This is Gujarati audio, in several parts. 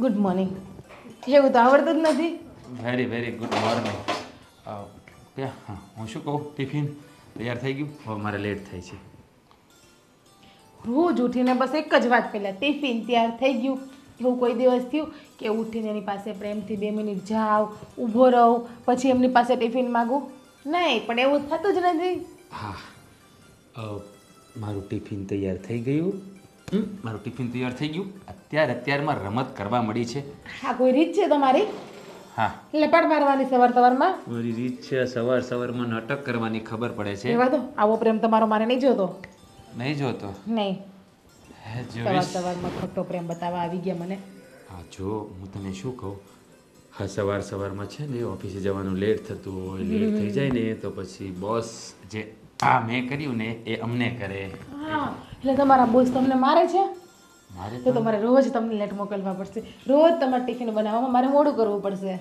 Good morning. એવું તો આવડતું જ નથી. Very very good morning. હા, હું શું કહું, ટિફિન તૈયાર થઈ ગયું? હવે મારે લેટ થાય છે. રોજ ઉઠીને બસ એક જ વાત પહેલાં ટિફિન તૈયાર થઈ ગયું. એવું કોઈ દિવસ થયું કે ઉઠીને એની પાસે પ્રેમથી 2 મિનિટ જાઉં, ઊભો રહું, પછી એમની પાસે ટિફિન માગું? નહીં, પણ એવું થતું જ નથી. હા, મારું ટિફિન તૈયાર થઈ ગયું. મારું ટિફિન તૈયાર થઈ ગયું. અત્યારમાં રમત કરવા મળી છે. હા, કોઈ રીત છે તમારી? હા, લપાટ મારવાની સવારમાં? મારી રીત છે સવારમાં નાટક કરવાની. ખબર પડે છે. એવા તો આવો પ્રેમ તમારો મારે નહીં જોતો. નહીં જોતો? નહીં. જોઈશ. સવારમાં ખોટો પ્રેમ બતાવવા આવી ગયા મને. હા, જો હું તને શું કહું, હા, સવારમાં છે ને ઓફિસે જવાનું લેટ થતું હોય, લેટ થઈ જાય ને તો પછી બોસ જે મેં કર્યું ને એ અમને કરે. હા, એટલે તમારા બોસ તમને મારે છે? મારે તો તમારે રોજ તમને લેટ મોકલવા પડશે. રોજ તમારે ટિફિન બનાવવામાં મારે મોડું કરવું પડશે.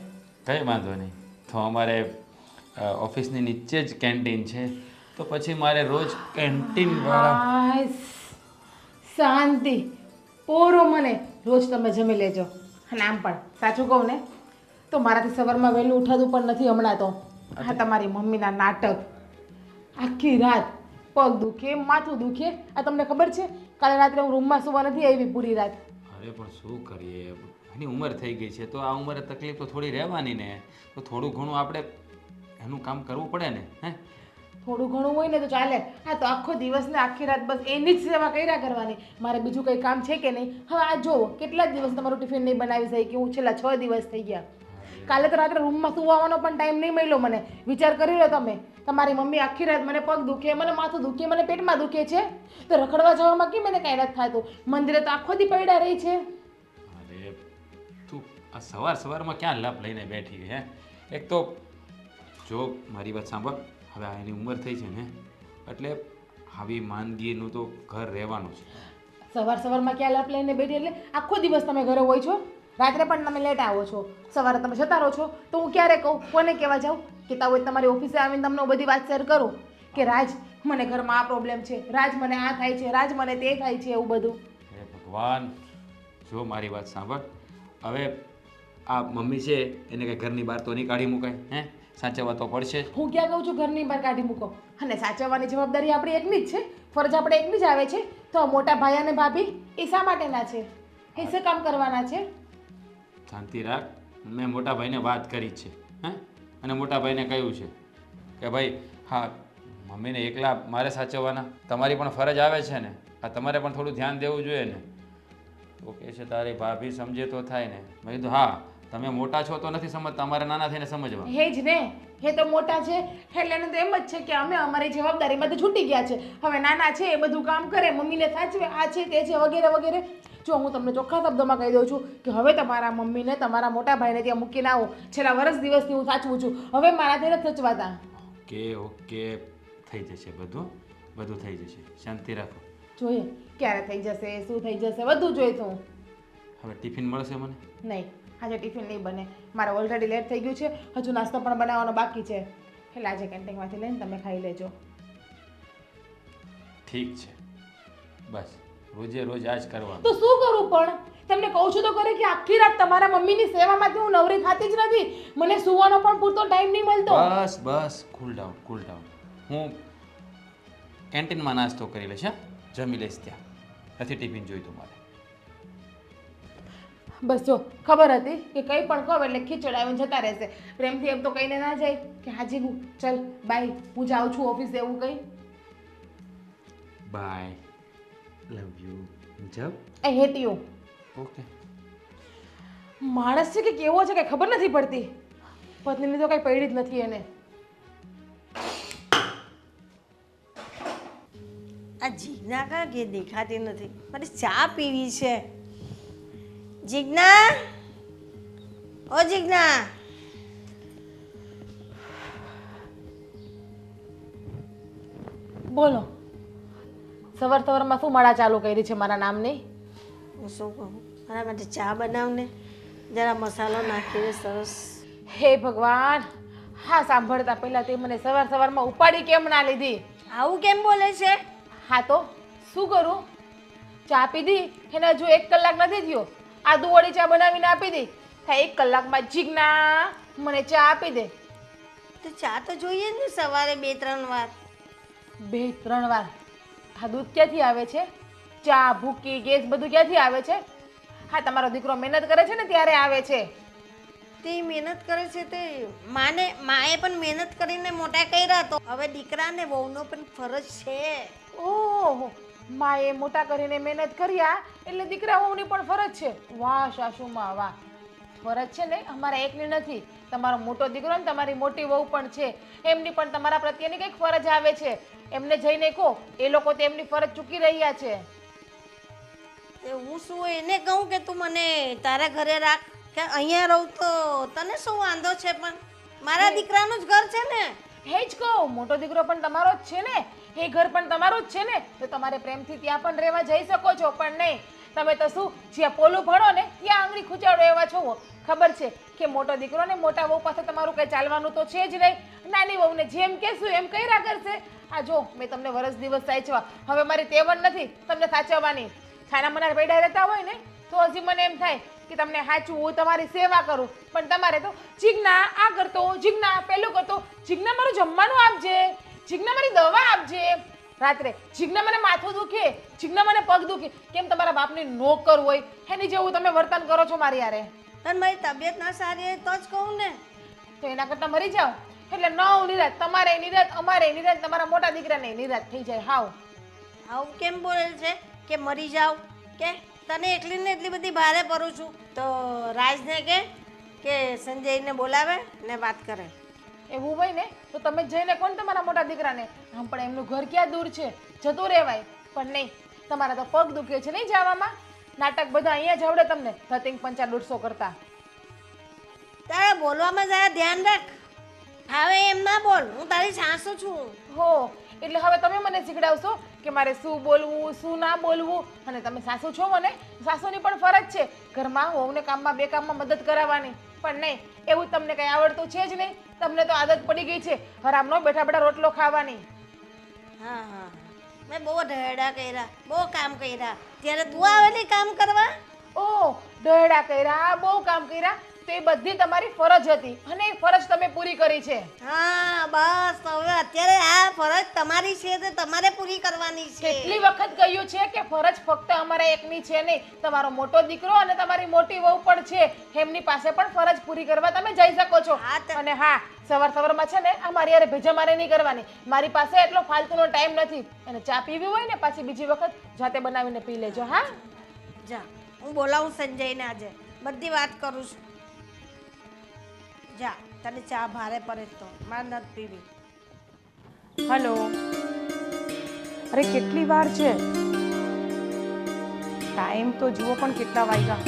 કંઈ વાંધો નહીં. તો અમારે ઓફિસની નીચે જ કેન્ટીન છે, તો પછી મારે રોજ કેન્ટીનવાળા. શાંતિ પોરો મને રોજ તમે જમી લેજો. અને આમ પણ સાચું કહું ને તો મારાથી સવારમાં વહેલું ઉઠાતું પણ નથી હમણાં તો. હા, તમારી મમ્મીના નાટક. આખી રાત પગ દુખે, માથું દુખે. આ તમને ખબર છે કાલે રાત્રે હું રૂમમાં સુવા નથી આવી પૂરી રાત. અરે પણ શું કરીએ, એની ઉંમર થઈ ગઈ છે તો આ ઉંમરે તકલીફ તો થોડી રહેવાની ને. તો થોડું ઘણું આપણે એનું કામ કરવું પડે ને. હે, થોડું ઘણું હોય ને તો ચાલે. હા, તો આખો દિવસ ને આખી રાત બસ એની જ સેવા કર્યા કરવાની. મારે બીજું કંઈ કામ છે કે નહીં? હવે આ જુઓ કેટલા દિવસ તમારું ટિફિન નહીં બનાવી શકી હું. છેલ્લા 6 દિવસ થઈ ગયા. કાલે તો રાત્રે રૂમમાં સુવાનો પણ ટાઈમ નહીં મળ્યો મને. વિચાર કરી લો તમે. તમારી મમ્મી આખી રાત મને પગ દુખે, મને માથું દુખે, મને પેટમાં દુખે છે, તો રખડવા જવામાં કેમ મને કાંઈ નથી થતું? મંદિરે તો આખો દી પડ્યા રહી છે. અરે તું આ સવારમાં ક્યાં લાભ લઈને બેઠી હે? એક તો જો મારી વાત સાંભળ, હવે આ એની ઉંમર થઈ છે ને એટલે આવી માંદગીનું તો ઘર રહેવાનું છે. સવારમાં ક્યાં લાપ લઈને બેઠી? એટલે આખો દિવસ તમે ઘરે હોય છો, રાત્રે પણ તમે લેટ આવો છો, સવારે તમે જતા રહો છો. તો હું ક્યારે કહું, કોને કહેવા જાઉં? કહેતા હોય તમારી ઓફિસે આવીને તમને બધી વાત શેર કરું કે રાજ મને ઘરમાં આ પ્રોબ્લેમ છે, રાજ મને આ થાય છે, રાજ મને તે થાય છે, એવું બધું. હે ભગવાન, જો મારી વાત સાંભળ. હવે આ મમ્મી છે એને કંઈ ઘરની બહાર તો નહીં કાઢી મુકાય. હે, સાચવવા તો પડશે જ. હું ક્યાં કહું છું ઘરની બહાર કાઢી મૂકો? અને સાચવવાની જવાબદારી આપણી એકની જ છે, ફરજ આપણે એકની જ આવે છે. તો મોટા ભાઈ અને ભાભી એ શા માટેના છે? એ શું કામ કરવાના છે? શાંતિ રાખ. મેં મોટા ભાઈને વાત કરી જ છે. હે, અને મોટા ભાઈને કહ્યું છે કે ભાઈ હા, મમ્મીને એકલા મારે સાચવવાના, તમારી પણ ફરજ આવે છે ને, આ તમારે પણ થોડું ધ્યાન દેવું જોઈએ ને. તો કહે છે તારી ભાભી સમજે તો થાય ને. મેં કીધું હા, તમે મોટા છો તો નથી સમજતા, અમારે નાના થઈને સમજવા. હે જ ને, હે તો મોટા છે એટલે એને તો એમ જ છે કે અમે અમારી જવાબદારીમાંથી છૂટી ગયા છે. હવે નાના છે એ બધું કામ કરે, મમ્મીને સાચવે, આ છે તે છે વગેરે વગેરે. જો હું તમને ચોખ્ખા શબ્દોમાં કહી દઉં છું કે હવે તમારા મમ્મીને તમારા મોટા ભાઈને ત્યાં મૂકીને આવો. છેલ્લા વર્ષ દિવસથી હું સાચવું છું, હવે મારાથી નથી સચવાતા. ઓકે, થઈ જશે બધું થઈ જશે. શાંતિ રાખો. જોઈએ ક્યારે થઈ જશે, શું થઈ જશે, બધું જોઈતું. હવે ટિફિન મળશે મને? નહીં, આજે ટિફિન નહીં બને. મારે ઓલરેડી લેટ થઈ ગયું છે, હજુ નાસ્તો પણ બનાવવાનો બાકી છે. એટલે આજે કેન્ટીનમાંથી લઈને તમે ખાઈ લેજો. ઠીક છે, બસ રોજે રોજ આ જ કરવાનું. તો શું કરું પણ? તમને કહું છું તો કરે કે આખી રાત તમારા મમ્મીની સેવામાંથી હું નવરી થતી જ નથી. મને સુવાનો પણ પૂરતો ટાઈમ નહીં મળતો. બસ કૂલ ડાઉન. હું કેન્ટીનમાં નાસ્તો કરી લઈશ. જમી લઈશ ત્યાં. નથી ટિફિન જોઈતું મારે. બસ જો ખબર હતી કે કંઈ પણ કહો એટલે ખીચડાવીને જતા રહેશે. પ્રેમથી એમ તો કહીને ના જાય કે હાજી હું ચલ બાય, હું જાઉં છું ઓફિસે, એવું કંઈ. બાય, લવ યુ, જબ. I hate you. ઓકે. માણસ છે કે કેવો છે કે ખબર નથી પડતી. પત્નીની તો કઈ પડી જ નથી એને. આ જીજ્ઞા કાં કે દેખાતી નથી? મારે ચા પીવી છે. જીજ્ઞા, ઓ જીજ્ઞા. બોલો, સવારમાં શું માળા ચાલુ કરી છે મારા નામની? હું શું કહું, મારા માટે ચા બનાવને, જરા મસાલો નાખીને સરસ. હે ભગવાન, હા સાંભળતા પહેલાં તે મને સવારમાં ઉપાડી કેમ ના લીધી? આવું કેમ બોલે છે? હા તો શું કરું? ચા પીધી એને હજુ 1 કલાક નથી થયો, આદુ વળી ચા બનાવીને આપી દે. હા 1 કલાકમાં જીજ્ઞા મને ચા આપી દે. તો ચા તો જોઈએ જ ને સવારે 2-3 વાર. 2-3 વાર. આ દૂધ ક્યાંથી આવે છે? ચા ભૂકી ગેસ બધું ક્યાંથી આવે છે? હા તમારો દીકરો મહેનત કરે છે ને ત્યારે આવે છે. તે મહેનત કરે છે તે માએ પણ મહેનત કરીને મોટા કર્યા, તો હવે દીકરાને વહુનો પણ ફરજ છે. ઓહો, માએ મોટા કરીને મહેનત કર્યા એટલે દીકરા વહુની પણ ફરજ છે. વાહ સાસુમાં વાહ. ફરજ છે ને અમારા એકની નથી, તમારો મોટો દીકરો ને તમારી મોટી વહુ પણ છે, એમની પણ તમારા પ્રત્યેની કંઈક ફરજ આવે છે. એમને જઈને કહો, એ લોકો તો એમની ફરજ ચૂકી રહ્યા છે. તે હું શું એને કહું કે તું મને તારા ઘરે રાખ, કે અહીંયા રહું તો તને શું વાંધો છે? પણ મારા દીકરાનું જ ઘર છે ને. હે જ કહું, મોટો દીકરો પણ તમારો જ છે ને, એ ઘર પણ તમારું જ છે ને, તો તમારે પ્રેમથી ત્યાં પણ રહેવા જઈ શકો છો. પણ નહીં, તમે તો શું જ્યાં પોલું ભણો ને ત્યાં આંગળી ખૂંચાડો એવા છો. ખબર છે કે મોટો દીકરો ને મોટા વહુ પાસે તમારું કંઈ ચાલવાનું તો છે જ નહીં. નાની વહુને જેમ કહેશું એમ કર્યા કરશે. આ જો મેં તમને વરસ દિવસ સાચવા, હવે મારી તેવડ નથી તમને સાચવવાની. છાના મના પૈડા રહેતા હોય ને તો હજી મને એમ થાય કે તમને સાચું હું તમારી સેવા કરું, પણ તમારે તો જીજ્ઞા આ કરતો, જીજ્ઞા પેલું કરતો, જીજ્ઞા મારું જમવાનું આપજે, જીજ્ઞા મારી દવા આપજે. રાત્રે જીજ્ઞા મને માથું દુખે, જીજ્ઞા મને પગ દુખે. કેમ તમારા બાપની નોકર હોય એની જેવું તમે વર્તન કરો છો મારી યારે? અને મારી તબિયત ના સારી હોય તો જ કહું ને. તો એના કરતાં મરી જાઓ. એટલે નવ નિરાત, તમારે નિરાત, અમારે નિરાત, તમારા મોટા દીકરાને નિરાત થઈ જાય. હાવ આવું કેમ બોલે છે કે મરી જાવ? કે તને એકલીને એટલી બધી ભારે પડું છું તો રાજને કે સંજયને બોલાવે ને વાત કરે. એવું હોય ને તો તમે જ જઈને કોણ તમારા મોટા દીકરાને? આમ પણ એમનું ઘર ક્યાં દૂર છે, જતું રહેવાય. પણ નહીં, તમારા તો પગ દુખે છે નહીં જવામાં. નાટક બધા અહીંયા જ આવડે તમને, ધતિંગ 500-150 કરતા. તારે બોલવામાં જરા ધ્યાન રાખ. હવે એમ ના બોલ, હું તારી સાસુ છું. હો, એટલે હવે તમે મને શીખડાવશો કે મારે શું બોલવું શું ના બોલવું. અને તમે સાસુ છો, મને સાસુની પણ ફરજ છે ઘરમાં વહુને કામમાં બે કામમાં મદદ કરાવવાની. પણ નહીં, એવું તમને કંઈ આવડતું છે જ નહીં. તમને તો આદત પડી ગઈ છે હરામનો બેઠા બેઠા રોટલો ખાવાની. હા હા, મેં બહુ ઢહેડા કર્યા, બહુ કામ કર્યા, ત્યારે તું આવેલી કામ કરવા. ઓહ, ઢહેડા કર્યા, બહુ કામ કર્યા, તો એ બધી તમારી ફરજ હતી અને એ ફરજ તમે પૂરી કરી છે. હા બસ, હવે અત્યારે આ ફરજ તમારી છે તે તમારે પૂરી કરવાની છે. કેટલી વખત કહ્યું છે કે ફરજ ફક્ત અમારા એકની છે નહીં, તમારો મોટો દીકરો અને તમારી મોટી વહુ પણ છે, એમની પાસે પણ ફરજ પૂરી કરવા તમે જઈ શકો છો. અને હા, સવારમાં છે ને આ મારી યારે ભેજા મારે નહીં કરવાની. મારી પાસે એટલો ફાલતુનો ટાઈમ નથી. અને ચા પીવી હોય ને પાછી બીજી વખત જાતે બનાવીને પી લેજો. હા જા, હું બોલાવું સંજયને, આજે બધી વાત કરું છું. જા, તને ચા ભારે પડે તો મારે નથી પીવી. હલો, અરે કેટલી વાર છે? ટાઈમ તો જુઓ પણ કેટલા વાગ્યા.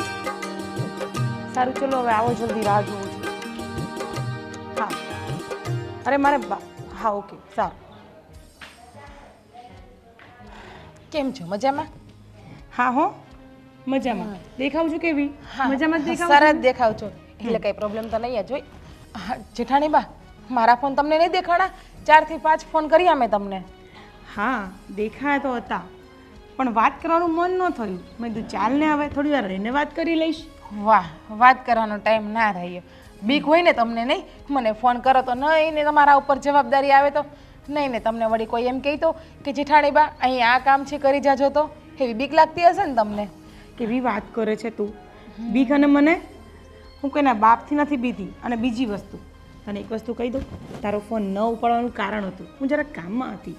સારું ચલો હવે આવો, જલ્દી રાહ જોઉં છું. હા, અરે મારે હા ઓકે સારું. કેમ છો? મજામાં? હા હો, મજામાં. દેખાવ છું કેવી? હા, મજામાં જ દેખાવ સરસ દેખાવ છો. એટલે કઈ પ્રોબ્લેમ તો નહીં જ હોય. જેઠાણી બા, મારા ફોન તમને નહીં દેખાણા? 4 થી 5 ફોન કર્યા મેં તમને. હા, દેખાયા તો હતા, પણ વાત કરવાનું મન ન થયું. મેં કીધું ચાલ ને હવે થોડી વાર રહીને વાત કરી લઈશ. વાહ, વાત કરવાનો ટાઈમ ના રહ્યો. બીક હોય ને તમને? નહીં, મને ફોન કરો તો નહીં ને તમારા ઉપર જવાબદારી આવે તો નહીં ને તમને વળી કોઈ એમ કહેતો કે જેઠાણી બા અહીં આ કામ છે કરી જાજો, તો એવી બીક લાગતી હશે ને તમને? કેવી વાત કરે છે તું? બીક? અને મને હું કોઈના બાપથી નથી બીતી. અને બીજી વસ્તુ, તને એક વસ્તુ કહી દઉં, તારો ફોન ન ઉપાડવાનું કારણ હતું હું જરાક કામમાં હતી.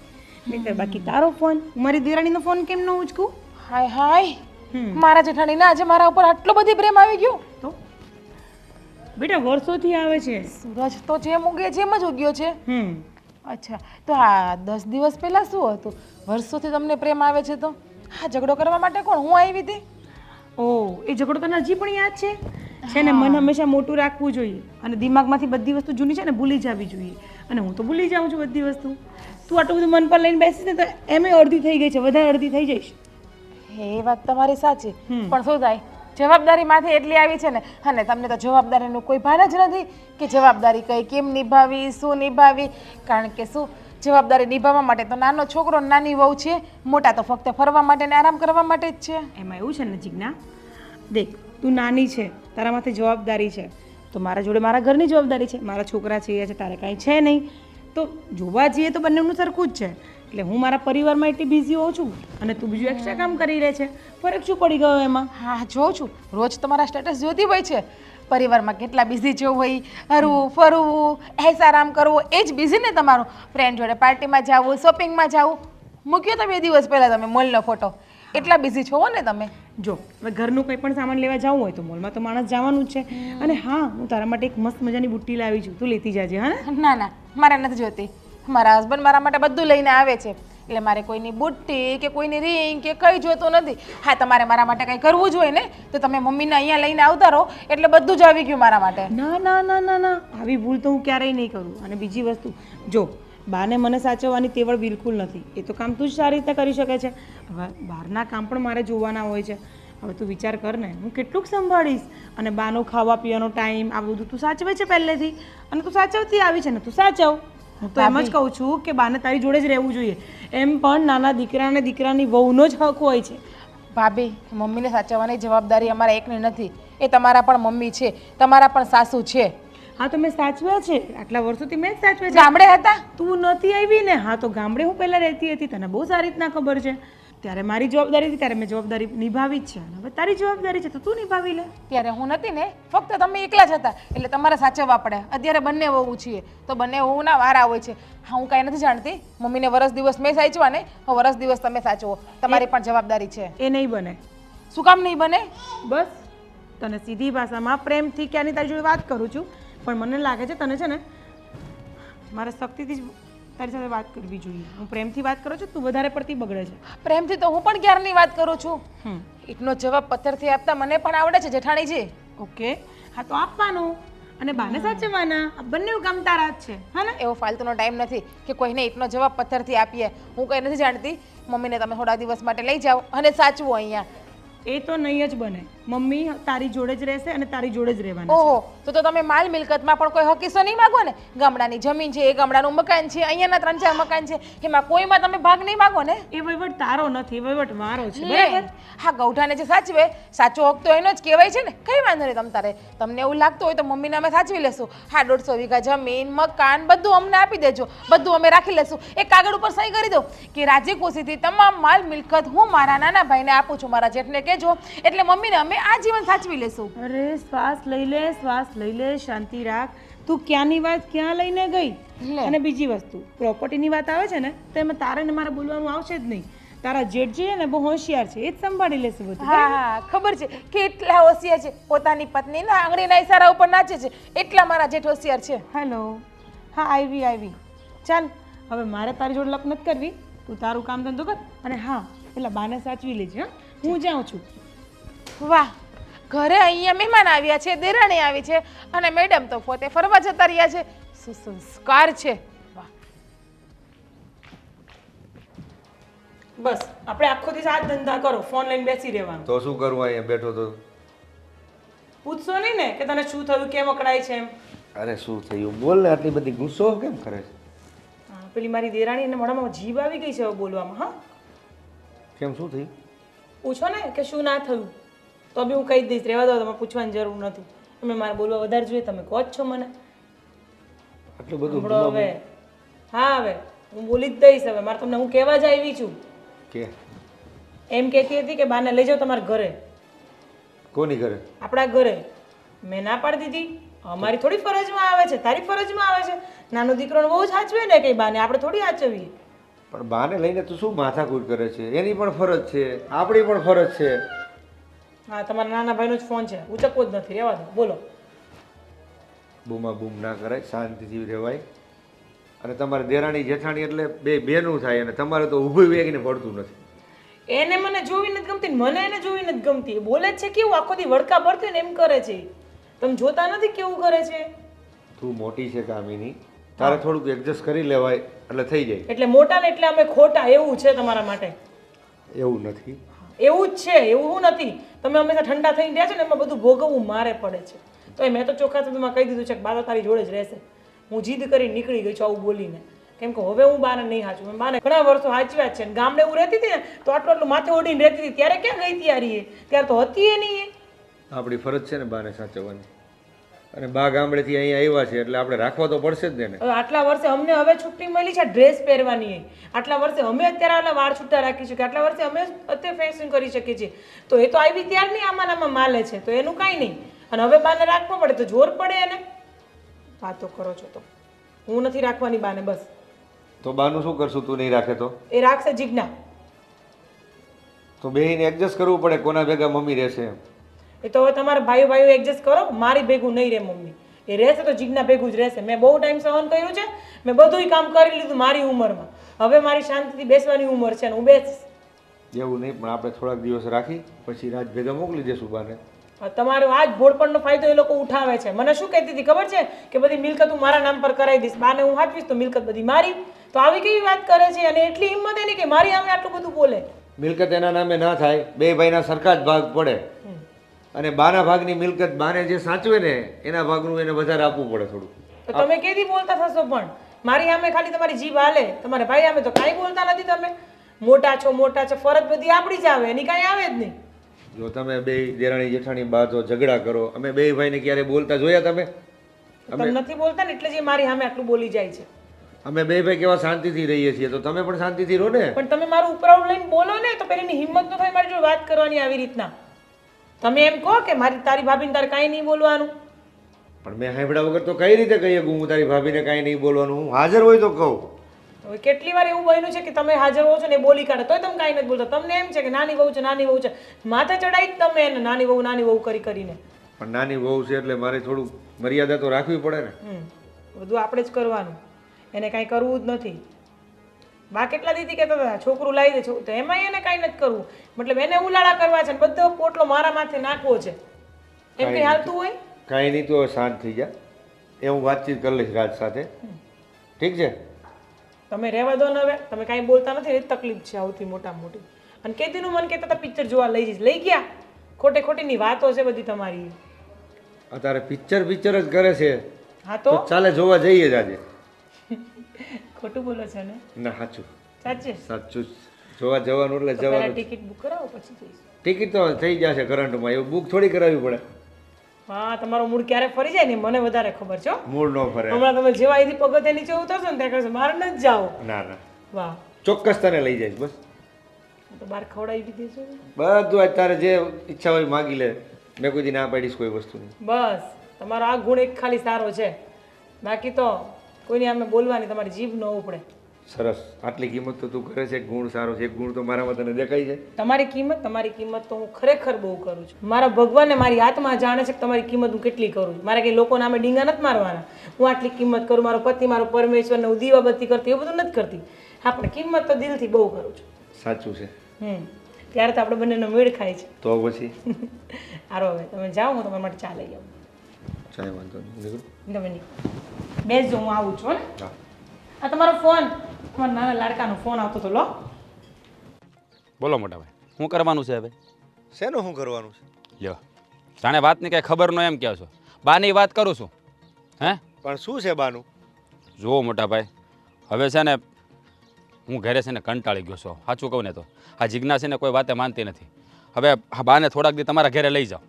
બાકી તારો ફોન, મારી દેરાણીનો ફોન કેમ ન ઉચકું? હાય હાય, મારા જેઠાણીને આજે મારા ઉપર આટલો બધી પ્રેમ આવી ગયો? તો બેટા વર્ષોથી આવે છે. સૂરજ તો જેમ ઉગે જેમ જ ઉગ્યો છે. અચ્છા, તો આ 10 દિવસ પહેલા શું હતું? વર્ષોથી તમને પ્રેમ આવે છે તો હા ઝઘડો કરવા માટે કોણ હું આવી હતી? ઓહ, એ ઝઘડો તને હજી પણ યાદ છે? છે ને, મન હંમેશા મોટું રાખવું જોઈએ અને દિમાગમાંથી બધી વસ્તુ જૂની છે ને ભૂલી જવી જોઈએ. અને હું તો ભૂલી જાઉં છું બધી વસ્તુ. તું આટલું બધું મન પર લઈને બેસીસ ને તો એમે અડધી થઈ ગઈ છે, વધારે અડધી થઈ જઈશ. એ વાત તમારી સાચી, પણ શું થાય, જવાબદારી માથે એટલી આવી છે ને, અને તમને તો જવાબદારીનું કોઈ ભાન જ નથી કે જવાબદારી કઈ કેમ નિભાવી, શું નિભાવી. કારણ કે શું, જવાબદારી નિભાવવા માટે તો નાનો છોકરો નાની વહુ છે, મોટા તો ફક્ત ફરવા માટે ને આરામ કરવા માટે જ છે. એમાં એવું છે ને જીજ્ઞા, દેખ તું નાની છે, તારા માથે જવાબદારી છે, તો મારા જોડે મારા ઘરની જવાબદારી છે, મારા છોકરા છે એ છે, તારે કાંઈ છે નહીં. તો જોવા જઈએ તો બંનેનું સરખું જ છે. એટલે હું મારા પરિવારમાં એટલી બિઝી હોઉં છું અને તું બીજું એક્સ્ટ્રા કામ કરી રહે છે. ફરક શું પડી ગયો એમાં? હા જોઉં છું, રોજ તમારા સ્ટેટસ જોતી હોય છે, પરિવારમાં કેટલા બિઝી જેવું હોય, હરવું ફરવું, આરામ કરવો, એ જ બિઝી ને તમારું. ફ્રેન્ડ જોડે પાર્ટીમાં જવું, શોપિંગમાં જવું. મૂક્યો તો 2 દિવસ પહેલાં તમે મોલનો ફોટો. એટલા બિઝી છો ને તમે. જો હવે ઘરનું કંઈ પણ સામાન લેવા જવું હોય તો મોલમાં તો માણસ જવાનું જ છે. અને હા, હું તારા માટે એક મસ્ત મજાની બુટ્ટી લાવી છું, તું લેતી જાજે. હા ને? ના ના, મારે નથી જોતી. મારા હસબન્ડ મારા માટે બધું લઈને આવે છે, એટલે મારે કોઈની બુટ્ટી કે કોઈની રિંગ કે કંઈ જોતું નથી. હા, તમારે મારા માટે કંઈ કરવું જ હોય ને તો તમે મમ્મીને અહીંયા લઈને આવતા રહો, એટલે બધું જ આવી ગયું મારા માટે. ના ના ના ના ના, આવી ભૂલ તો હું ક્યારેય નહીં કરું. અને બીજી વસ્તુ, જો બાને મને સાચવવાની તેવડ બિલકુલ નથી. એ તો કામ તું જ સારી રીતે કરી શકે છે. હવે બહારના કામ પણ મારે જોવાના હોય છે. હવે તું વિચાર કર ને, હું કેટલુંક સંભાળીશ. અને બાનો ખાવા પીવાનો ટાઈમ આ બધું તું સાચવે છે પહેલેથી, અને તું સાચવતી આવી છે ને, તું સાચવ. હું તો એમ જ કહું છું કે બાને તારી જોડે જ રહેવું જોઈએ. એમ પણ નાના દીકરા અને દીકરાની વહુનો જ હક હોય છે. ભાભી, મમ્મીને સાચવવાની જવાબદારી અમારા એકની નથી. એ તમારા પણ મમ્મી છે, તમારા પણ સાસુ છે. હા તો મેં સાચવ્યા છે, આટલા વર્ષોથી મેં જ સાચવ્યા છે. ગામડે હતા? તું નથી આવી ને? હા તો ગામડે હું પહેલાં રહેતી હતી, તને બહુ સારી રીતના ખબર છે. ત્યારે મારી જવાબદારી હતી, ત્યારે મેં જવાબદારી નિભાવી જ છે. અને હવે તારી જવાબદારી છે તો તું નિભાવી લે. ત્યારે હું નથી ને, ફક્ત તમે એકલા જ હતા, એટલે તમારે સાચવવા પડે. અત્યારે બંને વહુ છીએ તો બંને વહુના વારા હોય છે. હા, હું કાંઈ નથી જાણતી. મમ્મીને વરસ દિવસ મેં સાચવા ને, વરસ દિવસ તમે સાચવો. તમારી પણ જવાબદારી છે. એ નહીં બને. શું કામ નહીં બને? બસ તને સીધી ભાષામાં પ્રેમથી ક્યાંની તારી જોડે વાત કરું છું, પણ મને લાગે છે તને છે ને મારે શક્તિથી જ તારી સાથે વાત કરવી જોઈએ. હું પ્રેમથી વાત કરું છું, તું વધારે પડતી બગડે છે. પ્રેમથી તો હું પણ ક્યારની વાત કરું છું. એકનો જવાબ પથ્થરથી આપતા મને પણ આવડે છે જેઠાણીજી. ઓકે, હા તો આપવાનું અને બાને સાચવવાના. આ બંને કામ તારા જ છે. હા ને? એવો ફાલતુનો ટાઈમ નથી કે કોઈને એકનો જવાબ પથ્થરથી આપીએ. હું કંઈ નથી જાણતી. મમ્મીને તમે થોડા દિવસ માટે લઈ જાઓ અને સાચવો અહીંયા. એ તો નહીં જ બને. મમ્મી તારી જોડે જ રહેશે અને તારી જોડે જ રહેવાના. ઓહો, તો તમે માલ મિલકતમાં પણ કોઈ હકીસો નહીં માગો ને? ગામડાની જમીન છે, એ ગામડાનું મકાન છે, અહીંયાના 3-4 મકાન છે, એમાં કોઈમાં તમે ભાગ નહીં માગો ને? એ વહીવટ તારો નથી, વહીવટ મારો છે. બરાબર? હા, ગૌઠાને જે સાચવે, સાચો હક તો એનો જ કહેવાય છે ને. કઈ વાંધો નહીં તમ તારે. તમને એવું લાગતું હોય તો મમ્મીને અમે સાચવી લેશું. હા, 150 વીઘા જમીન, મકાન બધું અમને આપી દેજો, બધું અમે રાખી લેશું. એક કાગળ ઉપર સહી કરી દો કે રાજી ખુશીથી તમામ માલ મિલકત હું મારા નાના ભાઈને આપું છું, મારા જેઠને કહેજો, એટલે મમ્મીને અમે આજીવન સાચવી લેશું. અરે શ્વાસ લઈ લે, શ્વાસ લઈ લે, શાંતિ રાખ. તું ક્યાંની વાત ક્યાં લઈને ગઈ? અને બીજી વસ્તુ, પ્રોપર્ટીની વાત આવે છે ને તો એમાં તારે ને મારે બોલવાનું આવશે જ નહીં. તારા જેઠ છે ને બહુ હોશિયાર છે, એ જ સંભાળી લેશે બધું. હા હા, ખબર છે કેટલા હોશિયાર છે. પોતાની પત્નીના આંગળીના ઈશારા ઉપર નાચે છે, એટલા મારા જેઠ હોશિયાર છે. હેલો, હા આવી. ચાલ હવે મારે તારી જોડે લપ નથી કરવી. તું તારું કામ ધંધો કર. અને હા, પેલા બાને સાચવી લેજે. હા, હું જાઉં છું. વાહ, ઘરે અહીંયા મહેમાન આવ્યા છે, દેરાણી આવી છે અને મેડમ તો પોતે ફરવા જતા રહ્યા છે. શું સંસ્કાર છે! વાહ. બસ આપણે આખો દિવસ આ ધંધા કરો, ફોન લઈને બેસી રહેવાનું. તો શું કરું અહીંયા બેઠો તો? પૂછશો નહીં ને કે તને શું થયું, કેમ અકળાય છે એમ? અરે શું થયું બોલ ને, આટલી બધી ગુસ્સો કેમ કરે છે? હા, પેલી મારી દેરાણી એને મોઢામાં જીભ આવી ગઈ છે હવે બોલવામાં. હા, કેમ શું થયું? પૂછો ને કે શું ના થયું, તો બી હું કહી દઈશ. રહેવા દો, તમારે પૂછવાની જરૂર નથી. તમે મારે બોલવા વધારે જોઈએ, તમે કહો જ છો મને. આટલું બધું સાંભળો હવે. હા, હવે હું બોલી જ દઈશ. હવે મારે તમને હું કહેવા જ આવી છું કે એમ કહેતી હતી કે બાને લઈ જાઓ તમારા ઘરે. કોની ઘરે? આપણા ઘરે. મેં ના પાડી દીધી. અમારી થોડી ફરજમાં આવે છે, તારી ફરજમાં આવે છે. નાનો દીકરોને બહુ જ સાચવે ને કઈ બાને, આપણે થોડી સાચવીએ. પણ બાને લઈને તું શું માથાકૂટ કરે છે? એની પણ ફરજ છે, આપણી પણ ફરજ છે. હા, તમારા નાના ભાઈનો જ ફોન છે, ઉચકવો જ નથી. રહેવા દો. બોલો. બૂમા બૂમ ના કરાય, શાંતિથી રહેવાય. અને તમારે દેરાણી જેઠાણી એટલે બે બેનું થાય, અને તમારે તો ઊભું વેગીને પડતું નથી. એને મને જોવી નથી ગમતી, મને એને જોવી નથી ગમતી. બોલે છે કેવું આખો દી વડકા ભરતી ને એમ કરે છે. તમે જોતા નથી કેવું કરે છે? તું મોટી છે કામિની, તારે થોડુંક એડજસ્ટ કરી લેવાય એટલે થઈ જાય. એટલે મોટા ને એટલે અમે ખોટા, એવું છે તમારા માટે? એવું નથી. એવું જ છે, એવું નથી. તમે હંમેશા ઠંડા થઈને રહ્યા છો ને, એમાં બધું ભોગવવું મારે પડે છે. તો મેં તો ચોખ્ખા શબ્દમાં કહી દીધું છે કે બા તારી જોડે જ રહેશે. હું જીદ કરી નીકળી ગઈ છું આવું બોલીને, કેમ કે હવે હું બાને નહીં સાચું. મેં બાને ઘણા વર્ષો સાચવ્યા જ છે. ગામડે હું રહેતી હતી ને તો આટલું માથે ઓઢીને રહેતી હતી, ત્યારે ક્યાં ગઈ ત્યારે ત્યારે તો હતી એ નહીં. આપણી ફરજ છે ને બાને સાચવવાની. અને બા ગામડેથી અહીંયા આવ્યા છે એટલે આપણે રાખવા તો પડશે જ ને. હવે આટલા વર્ષે અમને હવે છુટ્ટી મળી છે ડ્રેસ પહેરવાની. આટલા વર્ષે અમે અત્યારે આના વાળ છૂટા રાખી શકીએ, આટલા વર્ષે અમે અત્યારે ફેશન કરી શકીએ છીએ. તો એ તો આવી ત્યારની આમાં માલે છે, તો એનું કાંઈ નહીં. અને હવે બાને રાખવા પડે તો જોર પડે એને. વાતો કરો છો તો હું નથી રાખવાની બાને. બસ તો બાનું શું કરશું? તું નહીં રાખે તો? એ રાખશે જીજ્ઞા. તો બેહીને એડજસ્ટ કરવું પડે કોના ભેગા મમ્મી રહેશે એમ. એ તો હવે તમારા ભાઈઓ એડજસ્ટ કરો. મારી ભેગું નહીં રહે મમ્મી. એ રહેશે તો જીજ્ઞા ભેગું જ રહેશે. મેં બહુ ટાઈમ સહન કર્યું છે, મેં બધુંય કામ કરી લીધું મારી ઉંમરમાં. હવે મારી શાંતિથી બેસવાની ઉંમર છે ને હું બેસીશ. એવું નહીં, પણ આપણે થોડાક દિવસ રાખી પછી રાત ભેગા મોકલી દઈશું બાને. તમારો આ જ ભોળપણનો ફાયદો એ લોકો ઉઠાવે છે. મને શું કહેતી હતી ખબર છે કે બધી મિલકત હું મારા નામ પર કરાવી દઈશ, બાને હું હાચવીશ તો મિલકત બધી મારી. તો આવી કેવી વાત કરે છે? અને એટલી હિંમત એની કે મારી સામે આટલું બધું બોલે. મિલકત એના નામે ના થાય, બે ભાઈના સરખા જ ભાગ પડે. અને બાના ભાગની મિલકત બાને જે સાચવે ને એના ભાગનું એને વધારે આપવું પડે થોડું. તો તમે કેદી બોલતા થશો? પણ મારી સામે ખાલી તમારી જીભ હાલે, તમારા ભાઈ સામે તો કાંઈ બોલતા નથી. તમે મોટા છો, ફરજ બધી આપણી જ આવે, એની કાંઈ આવે જ નહીં. જો તમે બે દેરાણી જેઠાણી બા તો ઝઘડા કરો, અમે બે ભાઈને ક્યારે બોલતા જોયા તમે? તમે નથી બોલતા ને એટલે જ એ મારી સામે આટલું બોલી જાય છે. અમે બે ભાઈ કેવા શાંતિથી રહીએ છીએ, તો તમે પણ શાંતિથી રહો ને. પણ તમે મારું ઉપરાઉડ લઈને બોલો ને તો પેલીની હિંમત ન થાય મારી જોડે વાત કરવાની આવી રીતના. તમે એમ કહો કે મારી તારી ભાભીને તારે કાંઈ નહીં બોલવાનું. પણ મેં સાંભળ્યા વગર તો કઈ રીતે કહીએ કે હું તારી ભાભીને કાંઈ નહીં બોલવાનું? હું હાજર હોય તો કહું. હવે કેટલી વાર એવું બન્યું છે કે તમે હાજર હો છો ને એ બોલી કાઢે તોય તમે કાંઈ નથી બોલતા. તમને એમ છે કે નાની વહુ છે, માથે ચડાવી જ તમે એને નાની વહુ કરીને. પણ નાની વહુ છે એટલે મારે થોડું મર્યાદા તો રાખવી પડે ને. બધું આપણે જ કરવાનું, એને કાંઈ કરવું જ નથી. બા કેટલા દીધી કહેતા હતા છોકરું લાવી દે, તો એમાં એને કાંઈ નથી કરવું. મતલબ એને ઉલાળા કરવા છે ને બધો પોટલો મારા માથે નાખવો છે, એમ કંઈ હાલતું હોય? કાંઈ નહીં, તો શાંત થઈ જા. એ હું વાતચીત કરી લઈશ રાજ સાથે, ઠીક છે? તમે રહેવા દો ને. હવે તમે કાંઈ બોલતા નથી, એ તકલીફ છે સૌથી મોટી. અને કેદીનું મન કહેતા હતા પિક્ચર જોવા લઈ જઈશ, લઈ ગયા. ખોટીની વાતો છે બધી તમારી. અત્યારે પિક્ચર જ કરે છે. હા તો ચાલે જોવા જઈએ જ આજે. ખોટું બોલો છો ને? ના સાચું સાચું જ. જોવા જવાનું એટલે જવાનું. ટિકિટ બુક કરાવો પછી જઈશ. ટિકિટ તો થઈ જશે કરંટમાં, એવું બુક થોડી કરાવવી પડે. હા, તમારો મૂડ ક્યારે ફરી જાય ને મને વધારે ખબર છે. મૂડ ન ફરે. હમણાં તમે જેવા અહીંથી પગથિયે નીચે ઉતરશો ને ત્યાં કહેશો મારે નથી જાઓ. ના વાહ, ચોક્કસ તને લઈ જઈશ. બસ તો બહાર ખવડાવી દીધી છે. બધું અત્યારે જે ઈચ્છા હોય માગી લે. મેં કોઈ દી ના પાડીશ કોઈ વસ્તુની. બસ તમારો આ ગુણ એક ખાલી સારો છે, બાકી તો કોઈની સામે બોલવાની તમારી જીભ ન ઉપડે. સરસ, આટલી કિંમત તો તું કરે છે. ગુણ સારો છે, એક ગુણ તો મારામાં તને દેખાય છે. તમારી કિંમત તો હું ખરેખર બહુ કરું છું. મારા ભગવાનને મારી આત્મા જાણે છે કે તમારી કિંમત હું કેટલી કરું છું. મારે કંઈ લોકો નામે ડીંગા નથી મારવાના. હું આટલી કિંમત કરું, મારો પતિ, મારો પરમેશ્વરને હું દીવાબત્તી કરતી એવું બધું નથી કરતી. હા, પણ કિંમત તો દિલથી બહુ કરું છું. સાચું છે. ત્યારે તો આપણે બંનેનો મેળ ખાય છે. તો પછી સારો, હવે તમે જાઓ, હું તમારા માટે ચા લઈ આવું. ચાય વાંધો નહીં, તમે નહીં બેસજો, હું આવું છું. હા, આ તમારો ફોન, તમારા નાના લાડકાનો ફોન આવતો હતો. લો બોલો મોટા ભાઈ, શું કરવાનું છે હવે? શેનું શું કરવાનું છે? લ્યો, જાણે વાતની કાંઈ ખબર ન એમ કહો છો. બાની વાત કરું છું. હે, પણ શું છે બાનું? જુઓ મોટા ભાઈ, હવે છે ને હું ઘરે છે ને કંટાળી ગયો છું. સાચું કહું ને તો આ જિજ્ઞા છે ને કોઈ વાતે માનતી નથી. હવે આ બાને થોડાક દી તમારા ઘરે લઈ જાઓ.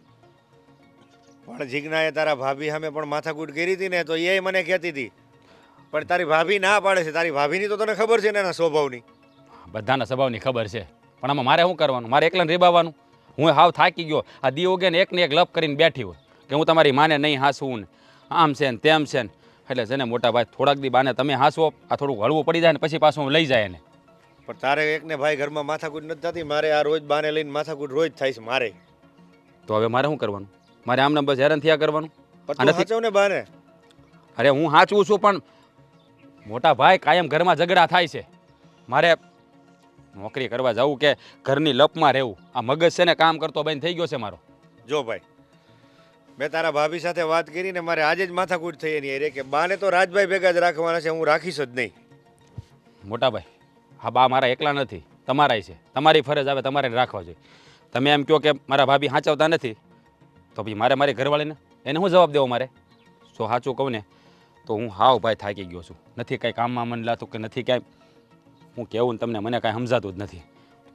પણ જીજ્ઞાએ તારા ભાભી સામે પણ માથાકૂટ કરી હતી ને, તો એ મને કહેતી હતી. પણ તારી ભાભી ના પાડે છે. તારી ભાભીની તો તને ખબર છે ને એના સ્વભાવની. બધાના સ્વભાવની ખબર છે, પણ આમાં મારે શું કરવાનું? મારે એકલાને રેબાવાનું? હું હાવ થાકી ગયો. આ દી ઉગે ને એકને એક લપ કરીને બેઠી હોય કે હું તમારી માને નહીં હાંસવું ને આમ છે ને તેમ છે ને. એટલે છે ને મોટા ભાઈ, થોડાક દી બાને તમે હાંસવો, આ થોડું હળવું પડી જાય ને પછી પાછું હું લઈ જાય એને. પણ તારે એકને ભાઈ ઘરમાં માથાકૂટ નથી થતી. મારે આ રોજ બાને લઈને માથાકૂટ રોજ થાય છે મારે. તો હવે મારે શું કરવાનું? મારે આમને બસ હેરાન થયા કરવાનું? સાચવ ને બાને. અરે હું સાચવું છું, પણ મોટા ભાઈ કાયમ ઘરમાં ઝઘડા થાય છે. મારે નોકરી કરવા જવું કે ઘરની લપમાં રહેવું, આ મગજ છે ને કામ કરતો બંધ થઈ ગયો છે મારો. જો ભાઈ, મેં તારા ભાભી સાથે વાત કરીને મારે આજે જ માથાકૂટ થઈ એની અરે કે બાને તો રાજભાઈ ભેગા જ રાખવાના છે, હું રાખીશ જ નહીં. મોટા ભાઈ, હા બા મારા એકલા નથી, તમારાય છે. તમારી ફરજ આવે તમારે રાખવા જોઈએ. તમે એમ કહો કે મારા ભાભી સાચવતા નથી, તો પછી મારે મારી ઘરવાળીને એને હું જવાબ દેવો? મારે જો સાચું કહું ને તો હું હાવ ભાઈ થાકી ગયો છું. નથી કાંઈ કામમાં મન લાતું કે નથી કાંઈ, હું કહેવું ને તમને મને કાંઈ સમજાતું જ નથી.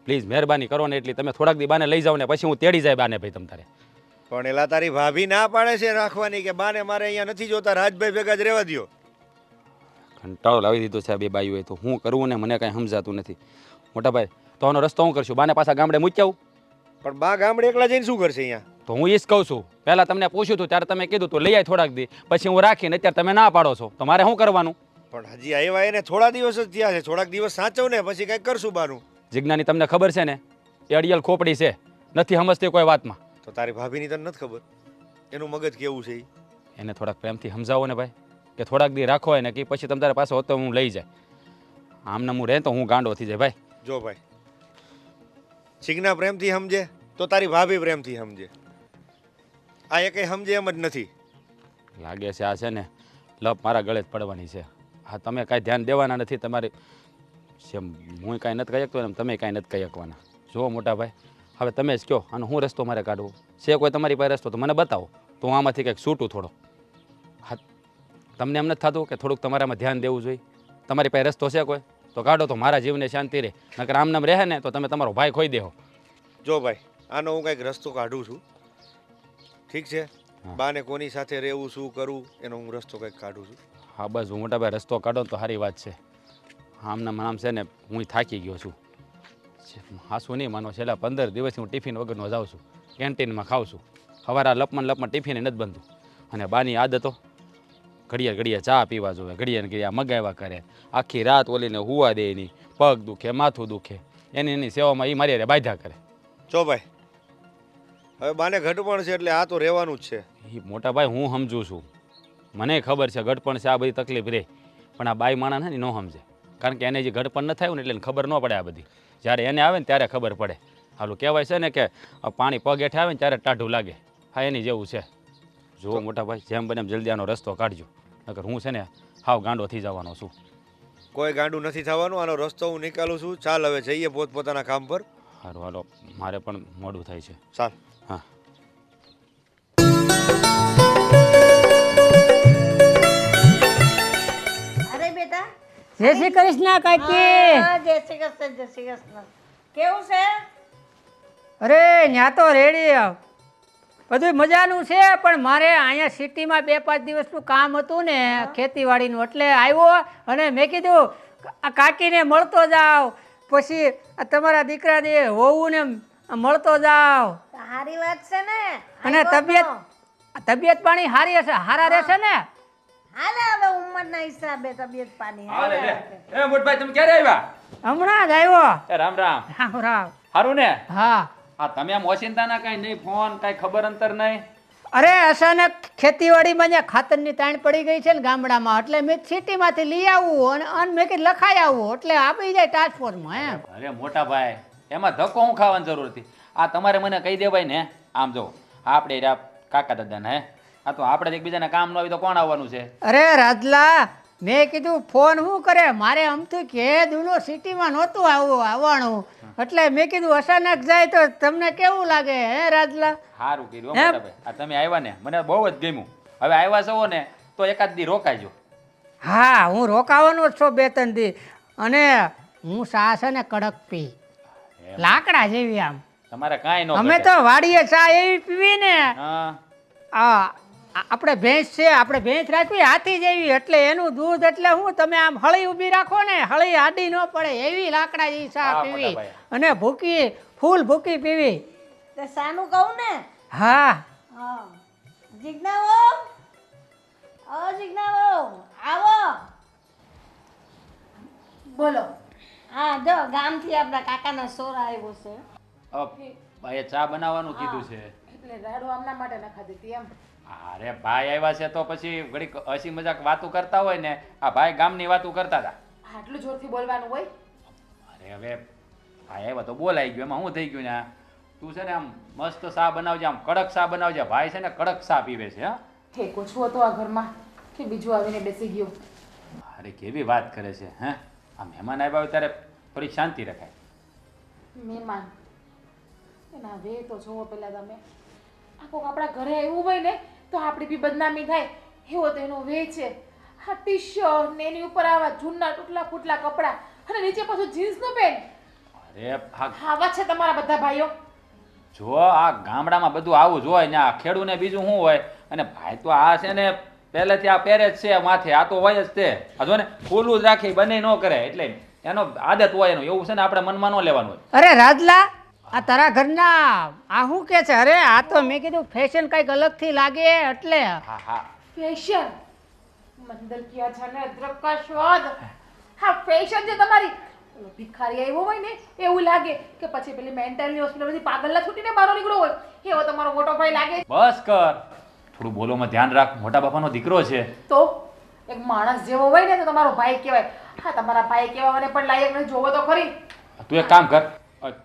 પ્લીઝ મહેરબાની કરો ને એટલી, તમે થોડાક દી બાને લઈ જાઓ ને પછી હું તેડી જાય બાને ભાઈ તમ તારે. પણ એલા તારી ભાભી ના પાડે છે રાખવાની કે બાને મારે અહીંયા નથી જોતા, રાજભાઈ ભેગા જ રહેવા દ્યો. કંટાળો લાવી દીધો છે આ બે બાઈઓએ તો. હું કરવું ને મને કાંઈ સમજાતું નથી. મોટા ભાઈ તો આનો રસ્તો હું કરશું? બાને પાછા ગામડે મૂકી આવું? પણ બા ગામડે એકલા જઈને શું કરશે અહીંયા? તો હું એ જ કહું છું. પહેલાં તમને પૂછ્યું હતું ત્યારે તમે કીધું તો લઈ આવી થોડાક દી, પછી હું રાખીને અત્યારે તમે ના પાડો છો, તો મારે શું કરવાનું? પણ હજી આવ્યા એને થોડા દિવસ જ થયા છે, થોડાક દિવસ સાચવ ને પછી કંઈક કરશું બાનું. જિજ્ઞાની તમને ખબર છે ને એ અડિયલ ખોપડી છે, નથી સમજતી કોઈ વાતમાં. તો તારી ભાભીની તને નથી ખબર એનું મગજ કેવું છે ઈ? એને થોડાક પ્રેમથી સમજાવો ને ભાઈ, કે થોડાક દી રાખો એને કે પછી તમારે પાસે હોતો હું લઈ જાય. આમને હું રહે તો હું ગાંડો થઈ જાય ભાઈ. જો ભાઈ, ચિકના પ્રેમથી સમજે તો તારી ભાભી પ્રેમથી સમજે, આ એ કંઈ સમજે એમ જ નથી. લાગે છે આ છે ને લપ મારા ગળે જ પડવાની છે. હા તમે કાંઈ ધ્યાન દેવાના નથી. તમારે જેમ હું કાંઈ નથી કહી શકતો એમ તમે કાંઈ નથી કહી શકવાના. જુઓ મોટા ભાઈ, હવે તમે જ કહો આનો હું રસ્તો મારે કાઢવો છે? કોઈ તમારી પાસે રસ્તો તો મને બતાવો, તો હું આમાંથી કંઈક છૂટું થોડો. હા તમને એમ નથી થતું કે થોડુંક તમારામાં ધ્યાન દેવું જોઈએ? તમારી પાસે રસ્તો છે કોઈ તો કાઢો, તો મારા જીવને શાંતિ રહે. નકર આમ નામ રહે ને તો તમે તમારો ભાઈ ખોઈ દેહો. જો ભાઈ, આનો હું કંઈક રસ્તો કાઢું છું, ઠીક છે? બાને કોની સાથે રહેવું, શું કરવું, એનો હું રસ્તો કંઈક કાઢું છું. હા બસ હું મોટા ભાઈ રસ્તો કાઢો તો સારી વાત છે. આમના આમ છે ને હું થાકી ગયો છું. હાસું નહીં માનો, છેલ્લા 15 દિવસથી હું ટિફિન વગરનો જાઉં છું, કેન્ટીનમાં ખાઉં છું. સવારે લપમાં ટિફિન નથી બનતું. અને બાની આદતો ઘડિયા ચા પીવા જોઈએ, ઘડિયા મગાવ્યા કરે, આખી રાત ઓલીને હુવા દે, એની પગ દુખે, માથું દુખે, એની સેવામાં એ મારી બાધા કરે. જો ભાઈ, હવે બાને ઘટપણ છે એટલે આ તો રહેવાનું જ છે. એ મોટા ભાઈ હું સમજુ છું, મને ખબર છે ઘટપણ છે, આ બધી તકલીફ રહે. પણ આ બાઈ માણસ ને ન સમજે, કારણ કે એને જે ઘટપણ ન થયું ને એટલે ખબર ન પડે આ બધી. જ્યારે એને આવે ને ત્યારે ખબર પડે. હાલું કહેવાય છે ને કે પાણી પગ હેઠે આવે ને ત્યારે ટાઢું લાગે. હા એની જેવું છે. જુઓ મોટા ભાઈ, જેમ બને એમ જલ્દી આનો રસ્તો કાઢજો, નકર હું છે ને હાવ ગાંડો થઈ જવાનો છું. કોઈ ગાંડું નથી થવાનું, આનો રસ્તો હું નીકાળું છું. ચાલ હવે જઈએ પોતપોતાના કામ પર. સારું હાલો, મારે પણ મોડું થાય છે. ચાલ. હા અરે બેટા, જય શ્રી કૃષ્ણ કાકી. હા, જય શ્રી કૃષ્ણ, જય શ્રી કૃષ્ણ. કેવું છે? અરે ન્યા તો રેડી બધું મજાનું છે, પણ મારે અહીંયા સિટીમાં 2-5 દિવસનું કામ હતું ને ખેતીવાડીનું, એટલે આવ્યો અને મેં કીધું આ કાકીને મળતો જાવ, પછી આ તમારા દીકરાને હોવું ને મળતો જાવ. સારી વાત છે ને. અને તબિયત પાણી સારી હશે, સારા રહેશે ને? હાલે હવે ઉંમરના હિસાબે તબિયત પાણી હાલે. એ મોટભાઈ તમે ક્યારે આવ્યા? હમણાં જ આવ્યો. રામ રામ. રામ રામ. સારું ને? હા. હા તમે આમ ઓચિંતાના કાંઈ નહીં, ફોન કાંઈ ખબર અંતર નહીં? અરે અચાનક ખેતીવાડીમાં જ્યાં ખાતરની તાણ પડી ગઈ છે ને ગામડામાં, એટલે મેં સિટીમાંથી લઈ આવું અને મેં કીધું લખાઈ આવું, એટલે આપી જાય ટ્રાન્સફોર્ટમાં એમ. અરે મોટા ભાઈ, એમાં ધક્કો હું ખાવાની જરૂર હતી? આ તમારે મને કહી દેવાય ને. આમ જો આપણે રહ્યા કાકા દાદાને, હે આ તો આપણે એકબીજાને કામ ન આવી તો કોણ આવવાનું છે? અરે રાજલા, મેં કીધું ફોન શું કરે, મારે અમથું કે દૂનો સિટીમાં નહોતું આવવાનું, એટલે મેં કીધું અચાનક જાય તો તમને કેવું લાગે હે રાજલા? સારું કર્યું મોટા ભાઈ, આ તમે આવ્યા ને મને બહુ જ ગમ્યું. હવે આવ્યા છો ને તો એકાદ દી રોકાઈજો. હા હું રોકાવાનો જ છું 2-3 દી. અને હું ચા છે ને કડક પી, લાકડા જેવી આમ. તમારે કાંઈ ન અમે તો વાડીએ ચા એવી પીવી ને, હા આપણે ભેંસ છે, આપણે ભેંસ રાખવી હાથી જેવી, એટલે એનું દૂધ એટલે હું તમે આમ હળી ઊભી રાખો ને હળી આડી ન પડે એવી લાકડા જેવી ચા હા, પીવી, મોટા ભાઈ. અને ભૂકી ફૂલ ભૂકી પીવી. તે સાનું કહું ને? હા હા. જીજ્ઞાઓ, જીજ્ઞાઓ આવો. બોલો. હા જો ગામથી આપણા કાકાના સોરા આવ્યો છે. ભાઈએ ચા બનાવવાનું કીધું છે. એટલે રાડો આમના માટે નખાતી હતી એમ. અરે ભાઈ આવ્યા છે તો પછી ઘડીક હસી મજાક વાતો કરતા હોય ને, આ ભાઈ ગામની વાતો કરતા હતા. આટલું જોરથી બોલવાનું હોય? અરે હવે ભાઈ આવ્યા તો બોલાઈ ગયું, એમાં શું થઈ ગયું ને? તું છે ને આમ મસ્ત ચા બનાવજે, આમ કડક ચા બનાવજે. ભાઈ છે ને કડક ચા પીવે છે. હા હે કોછું હતો આ ઘરમાં કે બીજું આવીને બેસી ગયું? અરે કેવી વાત કરે છે હે! આ મહેમાન આવ્યા હોય ત્યારે થોડી શાંતિ રખાય. મહેમાન એના વે તો જોવો પેલા તમે. આ કોક આપણા ઘરે આવ્યું હોય ને તો આપણી બી બદનામી થાય, એવો તો એનો વે છે. આ ટી શર્ટ ને એની ઉપર આવા જૂના તૂટલા ફૂટલા કપડાં અને નીચે પાછું જીન્સનું પેન્ટ. અરે આવા છે તમારા બધા ભાઈઓ. જો આ ગામડામાં બધું આવું જ હોય ને આ ખેડૂને બીજું શું હોય અને ભાઈ તો આ છે ને પહેલેથી આ પહેરે જ છે માથે આ તો હોય જ તે આ જો ને ખુલ્લું જ રાખી બંને ન કરે એટલે એનો આદત હોય એનું એવું છે ને આપણે મનમાં ન લેવાનું હોય. અરે રાજલા આ તારા ઘરના આ શું કે છે? અરે આ તો મેં કીધું ફેશન કંઈક અલગથી લાગે એટલે. હા હા ફેશન મંદર કિયા છે ને અદરક કા સ્વાદ. હા ફેશન જે તમારી ઓલો ભિખારી આવ્યો હોય ને એવું લાગે કે પછી પેલી મેન્ટલની હોસ્પિટલમાંથી પાગલના છૂટીને બહાર નીકળ્યો હોય એવો તમારો મોટો ભાઈ લાગે. બસ કર થોડું બોલોમાં ધ્યાન રાખ મોટા બાપાનો દીકરો છે. તો એક માણસ જેવો હોય ને તો તમારો ભાઈ કહેવાય. હા તમારા ભાઈ કહેવાને પણ લાયક નથી. જોવો તો ખરી. તું એક કામ કર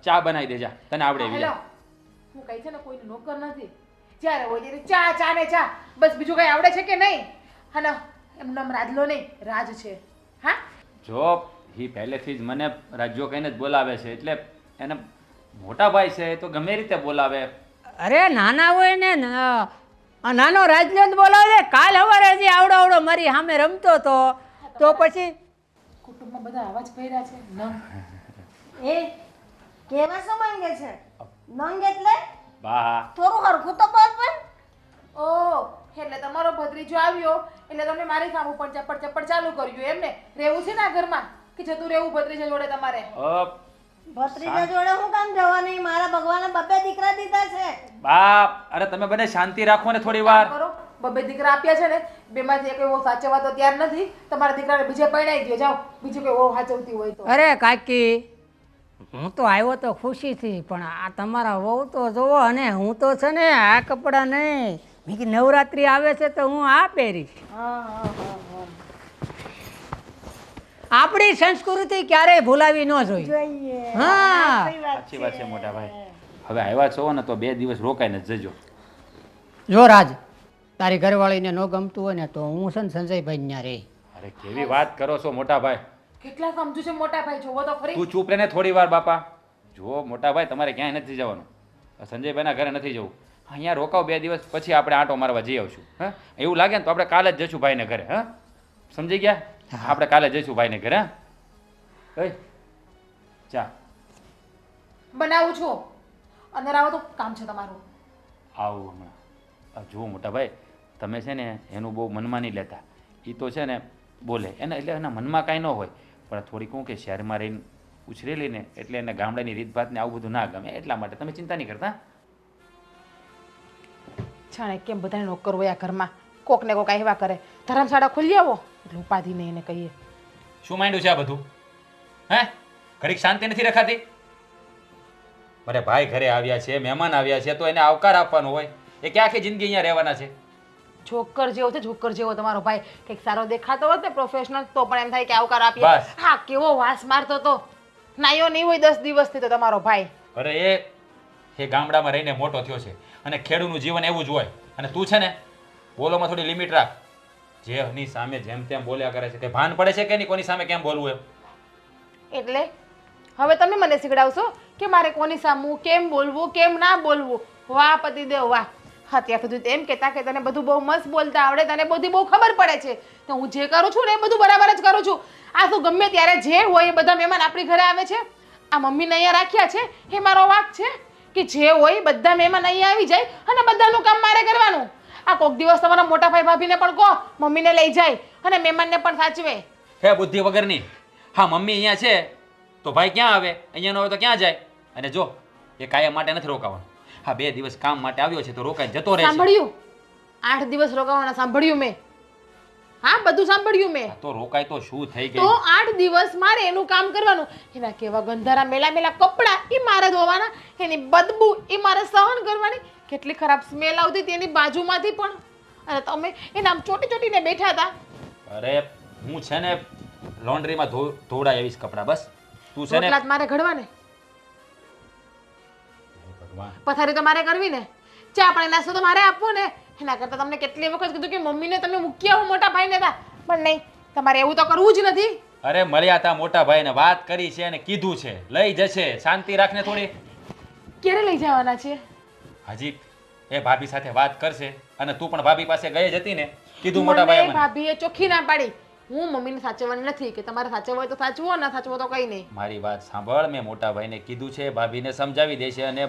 ચા બનાવી દેજા તને આવડે એવી હેલો હું કઈ છે ને કોઈનો નોકર નથી. જ્યારે હોય ત્યારે ચા ચા ને ચા બસ બીજું કઈ આવડે છે કે નહીં? હા ના એમ નામ રાજલો નહીં રાજ છે. હા જો એ પહેલેથી જ મને રાજ્યો કહીને જ બોલાવે છે એટલે એને મોટા ભાઈ છે તો ગમે રીતે બોલાવે. અરે નાના હોય ને નાનો રાજલો જ બોલાવે. કાલ સવારે હજી આવડો આવડો મારી સામે રમતો હતો તો પછી કુટુંબમાં બધા આવાજ ભર્યા છે ન એ કેવા શું માંગે છે? નંગ એટલે બા થોડું હરખું તો બોલ પણ. ઓ એટલે તમારો ભત્રીજો આવ્યો એટલે તમે મારી સામે પણ ચપ્પડ ચપ્પડ ચાલુ કર્યું એમને? રહેવું છે ને આ ઘરમાં કે જતું રહેવું ભત્રીજા જોડે તમારે? ભત્રીજા જોડે હું કામ જવાની? મારા ભગવાને બબ્બે દીકરા દીધા છે. બા અરે તમે બધા શાંતિ રાખો ને થોડી વાર. કરો બબ્બે દીકરા આપ્યા છે ને બેમાંથી એક એવો સાચવવા તો તૈયાર નથી. તમારા દીકરાને બીજે પરણાઈ દો જાઓ. બીજું કોઈ એવો સાચવતી હોય તો. અરે કાકી હું તો આવ્યો તો ખુશીથી પણ આ તમારા વહુ તો જોવો અને હું તો છે ને આ કપડાં નહીં મેં કીધું નવરાત્રિ આવે છે તો હું આ પહેરીશ. આપણી સંસ્કૃતિ ક્યારેય ભૂલાવી ન જોઈએ. હા સાચી વાત છે મોટા ભાઈ. હવે આવ્યા છો ને તો 2 દિવસ રોકાઈને જ જજો. જો રાજ તારી ઘરવાળીને ન ગમતું હોય ને તો હું છે ને સંજયભાઈ ત્યાં રહી. અરે કેવી વાત કરો છો મોટા ભાઈ. કેટલા સમજુ છે મોટા ભાઈ જોવો તો ખરી. તું ચૂપ રહે ને થોડી વાર બાપા. જો મોટા ભાઈ તમારે ક્યાંય નથી જવાનું. સંજયભાઈના ઘરે નથી જવું. અહીંયા રોકાવ 2 દિવસ પછી આપણે આંટો મારવા જઈ આવશું. હા એવું લાગે ને તો આપણે કાલે જ જઈશું ભાઈને ઘરે. હા સમજી ગયા? આપણે કાલે જઈશું ભાઈને ઘરે. હા ચા બનાવું છું અંદર આવો તો કામ છે તમારું. આવું હમણાં. જુઓ મોટા ભાઈ તમે છે ને એનું બહુ મનમાં નહીં લેતા. એ તો છે ને બોલે એને એટલે એના મનમાં કાંઈ ન હોય પણ થોડી કહું કે શહેરમાં રહીને ઉછરેલી ને એટલે એને ગામડાની રીતભાતને આવું બધું ના ગમે એટલા માટે તમે ચિંતા નહીં કરતા. જાણે કેમ બધાને નોકર હોય આ ઘરમાં. કોક ને કોક આવ્યા કરે. ધર્મશાળા ખોલી આવો એટલે ઉપાધિ નહીં એને કહીએ. શું માંડ્યું છે આ બધું? હે ઘડીક શાંતિ નથી રખાતી? મારે ભાઈ ઘરે આવ્યા છે મહેમાન આવ્યા છે તો એને આવકાર આપવાનો હોય. એ કે આખી જિંદગી અહીંયા રહેવાના છે. જોકર જેવો છે જોકર જેવો તમારો ભાઈ. કંઈક સારો દેખાતો હોત ને પ્રોફેશનલ તો પણ એમ થાય કે આવકાર આપીએ. બસ. હા કેવો વાસ મારતો તો નાયો નહીં હોય 10 દિવસથી તો તમારો ભાઈ. અરે એ ગામડામાં રહીને મોટો થયો છે અને ખેડૂતનું જીવન એવું જ હોય. અને તું છે ને બોલોમાં થોડી લિમિટ રાખ. જેની સામે જેમ તેમ બોલ્યા કરે છે તે ભાન પડે છે કે નહીં કોની સામે કેમ બોલવું એમ? એટલે હવે તમે મને શીખડાવશો કે મારે કોની સામું કેમ બોલવું કેમ ના બોલવું? વાહ પતિદેવ વાહ. હા ત્યાં સુધી તો એમ કહેતા કે તને બધું બહુ મસ્ત બોલતા આવડે તને બધી બહુ ખબર પડે છે તો હું જે કરું છું ને એ બધું બરાબર જ કરું છું. આ શું ગમે ત્યારે જે હોય એ બધા મહેમાન આપણી ઘરે આવે છે. આ મમ્મીને અહીંયા રાખ્યા છે એ મારો વાંક છે કે જે હોય બધા મહેમાન અહીંયા આવી જાય અને બધાનું કામ મારે કરવાનું. આ કોક દિવસ તમારા મોટા ભાઈ ભાભીને પણ કહો મમ્મીને લઈ જાય અને મહેમાનને પણ સાચવે. હે બુદ્ધિ વગરની. હા મમ્મી અહીંયા છે તો ભાઈ ક્યાં આવે? અહીંયા ન હોય તો ક્યાં જાય? અને જો એ કાયમ માટે નથી રોકાવાનું. હા 2 દિવસ કામ માટે આવ્યો છે તો રોકાઈ જતો રહે છે. સાંભળ્યું? 8 દિવસ રોકાવાના સાંભળ્યું મેં. હા બધું સાંભળ્યું મેં. તો રોકાય તો શું થઈ તો ગયું? 8 દિવસ મારે એનું કામ કરવાનું. એના કેવા ગંધારા મેલા મેલા કપડાં એ મારે ધોવાના. એની બદબુ એ મારે સહન કરવાની. કેટલી ખરાબ સ્મેલ આવતી હતી એની બાજુમાંથી પણ. અને તમે એના આમ ચોટી ચોટીને બેઠા હતા. અરે હું છે ને લોન્ડ્રીમાં ધોવડાય આવીશ કપડાં બસ. તું છે ને રોટલા જ મારે ઘડવાને. ભગવાન પથારી તો મારે કરવી ને. ચા પાણી નાસ્તો તો મારે આપવો ને. એના કરતાં તમને કેટલી વખત કીધું કે મમ્મીને તમે મૂકી આવો મોટા ભાઈને હતા પણ નહીં તમારે એવું તો કરવું જ નથી. અરે મળ્યા તા મોટા ભાઈને વાત કરી છે અને કીધું છે લઈ જશે. શાંતિ રાખને થોડી. ક્યારે લઈ જવાના છે? હજી એ ભાભી સાથે વાત કરશે અને તું પણ ભાભી પાસે ગઈ જ હતી ને કીધું મોટા મને ભાઈ ભાભીએ ચોખ્ખી ના પાડી. હું મમ્મીને સાચવવાની નથી કે તમારે સાચવવું હોય તો સાચવો ના સાચવો તો કઈ નહીં. મારી વાત સાંભળ મેં મોટા ભાઈને કીધું છે ભાભીને સમજાવી દેશે અને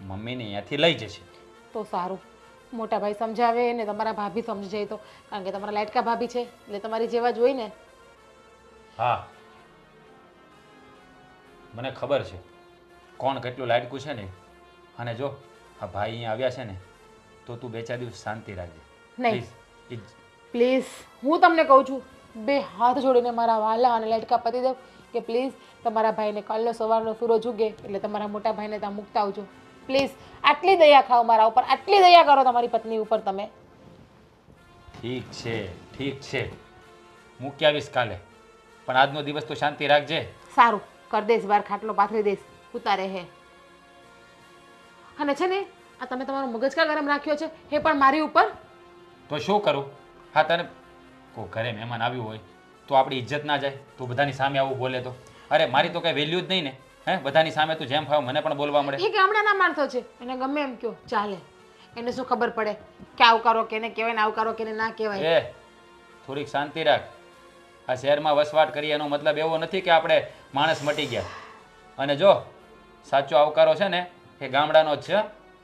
મમ્મીને અહીંયાથી લઈ જશે. તો સારું, મોટા ભાઈ સમજાવે ને તમારા ભાભી સમજી જાય તો, કારણ કે તમારા લાડકા ભાભી છે એટલે તમારી જેવા જ હોય ને. હા, મને ખબર છે કોણ કેટલું લાડકું છે ને. અને જો આ ભાઈ અહીંયા આવ્યા છે ને તો તું 2-4 દિવસ શાંતિ રાખજે. નહીં. Please. પ્લીઝ, હું તમને કહું છું, બે હાથ જોડીને મારા વાલા અને લાડકા પતિ દેવ કે પ્લીઝ તમારા ભાઈને કાલનો સવારનો સૂરજ ઉગે એટલે તમારા મોટા ભાઈને ત્યાં મૂકતા આવજો. પ્લીઝ, આટલી દયા ખાઓ મારા ઉપર, આટલી દયા કરો તમારી પત્ની ઉપર તમે. ઠીક છે, મૂકી આવીશ કાલે, પણ આજનો દિવસ તો શાંતિ રાખજે. સારું, કર દઈશ, બાર ખાટલો પાથરી દઈશ, ઉતારે હે. અને છે ને આ તમે તમારો મગજ કા ગરમ રાખ્યો છે એ પણ મારી ઉપર. તો શું કરું? હા, તને કોઈ ઘરે મહેમાન આવ્યું હોય તો આપણી ઇજ્જત ના જાય? તું બધાની સામે આવું બોલે તો? અરે મારી તો કઈ વેલ્યુ જ નહીં ને. હે, બધાની સામે તું જેમ ફાવ મને પણ બોલવા મળે. એ ગામડાના માણસો છે, એને ગમે એમ કયો ચાલે, એને શું ખબર પડે કે આવકારો કેને કહેવાય ને આવકારો કેને ના કહેવાય. એ થોડીક શાંતિ રાખ. આ શહેરમાં વસવાટ કરીએ એનો મતલબ એવો નથી કે આપણે માણસ મટી ગયા. અને જો સાચો આવકારો છે ને એ ગામડાનો જ છે.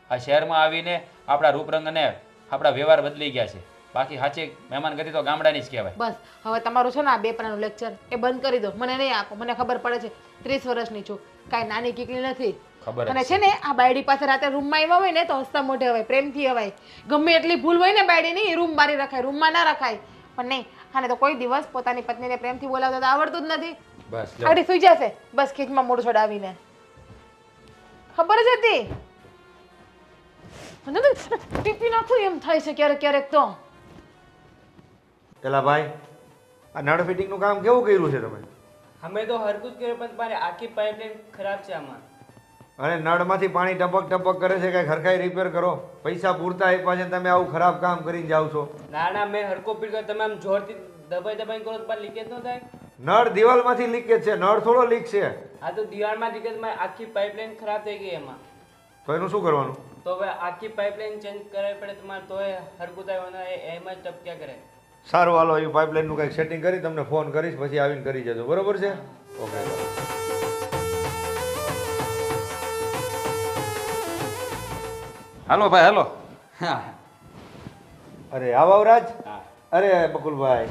આ શહેરમાં આવીને આપણા રૂપરંગ અને આપણા વ્યવહાર બદલી ગયા છે. બાકી સાચી મહેમાનગતિ તો ગામડાની જ કહેવાય. બસ હવે તમારું છે ને આ બેપણાનું લેક્ચર એ બંધ કરી દો. મને નહીં આપો, મને ખબર પડે છે 30 વર્ષની છું, કાંઈ નાની કીકલી નથી. ખબર જ અને છે ને આ બાયડી પાસે રાતે રૂમમાં આવ્યા હોય ને તો હસતા મોઢે હવાય, પ્રેમથી હવાય. ગમે એટલી ભૂલ હોય ને બાયડીની, રૂમ બારી રખાય, રૂમમાં ના રખાય. પણ નહીં, આને તો કોઈ દિવસ પોતાની પત્નીને પ્રેમથી બોલાવતા તો આવડતું જ નથી. બસ આડી સુઈ જશે બસ ખીચમાં મોઢું છોડાવીને. ખબર જ હતી. મને તો ટીપી નાખું એમ થાય છે ક્યારેક ક્યારેક તો. પેલા ભાઈ, આ નળ ફિટિંગનું કામ કેવું કર્યું છે તમે? અમે તો હરકું જ કર્યું પણ તમારે આખી પાઇપલાઇન ખરાબ છે આમાં. અને નળમાંથી પાણી ટપક ટપક કરે છે, કાંઈ ખરખાઈ રિપેર કરો. પૈસા પૂરતા આપ્યા છે, તમે આવું ખરાબ કામ કરીને જાઓ છો. ના મેં હરકો પીટ કર્યો, તમે આમ જોરથી દબાઈ કરો તો પણ લીકેજ ન થાય. નળ દિવાલમાંથી લીકેજ છે, નળ થોડો લીક છે. આ તો દિવાળમાં લીકેજમાં આખી પાઇપલાઇન ખરાબ થઈ ગઈ એમાં. તો એનું શું કરવાનું? તો હવે આખી પાઇપલાઇન ચેન્જ કરાવી પડે તમારે, તો એ હરકું થાય એમ જ ટપક્યા કરે. સારું, હાલો એ પાઇપલાઇનનું કંઈક સેટિંગ કરી તમને ફોન કરીશ, પછી આવીને કરી જજો. બરોબર છે? ઓકે. હાલો ભાઈ, હાલો. અરે આવ રાજ. અરે બકુલભાઈ,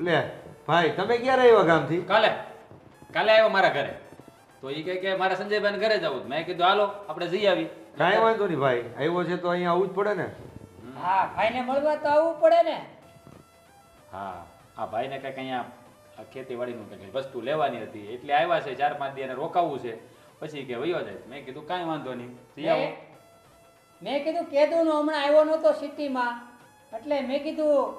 લે ભાઈ તમે ક્યારે આવ્યા ગામથી? કાલે આવ્યો મારા ઘરે તો એ કહે કે મારા સંજયભાઈ ઘરે જવું. મેં કીધું હાલો આપણે જઈ આવી. કાંઈ વાંધો નહીં ભાઈ, આવ્યો છે તો અહીંયા આવવું જ પડે ને. હા, ભાઈને મળવા તો આવવું પડે ને. હા, આ ભાઈને કંઈક અહીંયા ખેતીવાડીનું કંઈક વસ્તુ લેવાની હતી એટલે આવ્યા છે. 4-5 દી એને રોકાવું છે, પછી કે વયો જાય. મેં કીધું કાંઈ વાંધો નહીં, જઈ આવો. મેં કીધું કેદુનો હમણાં આવ્યો નહોતો સિટીમાં, એટલે મેં કીધું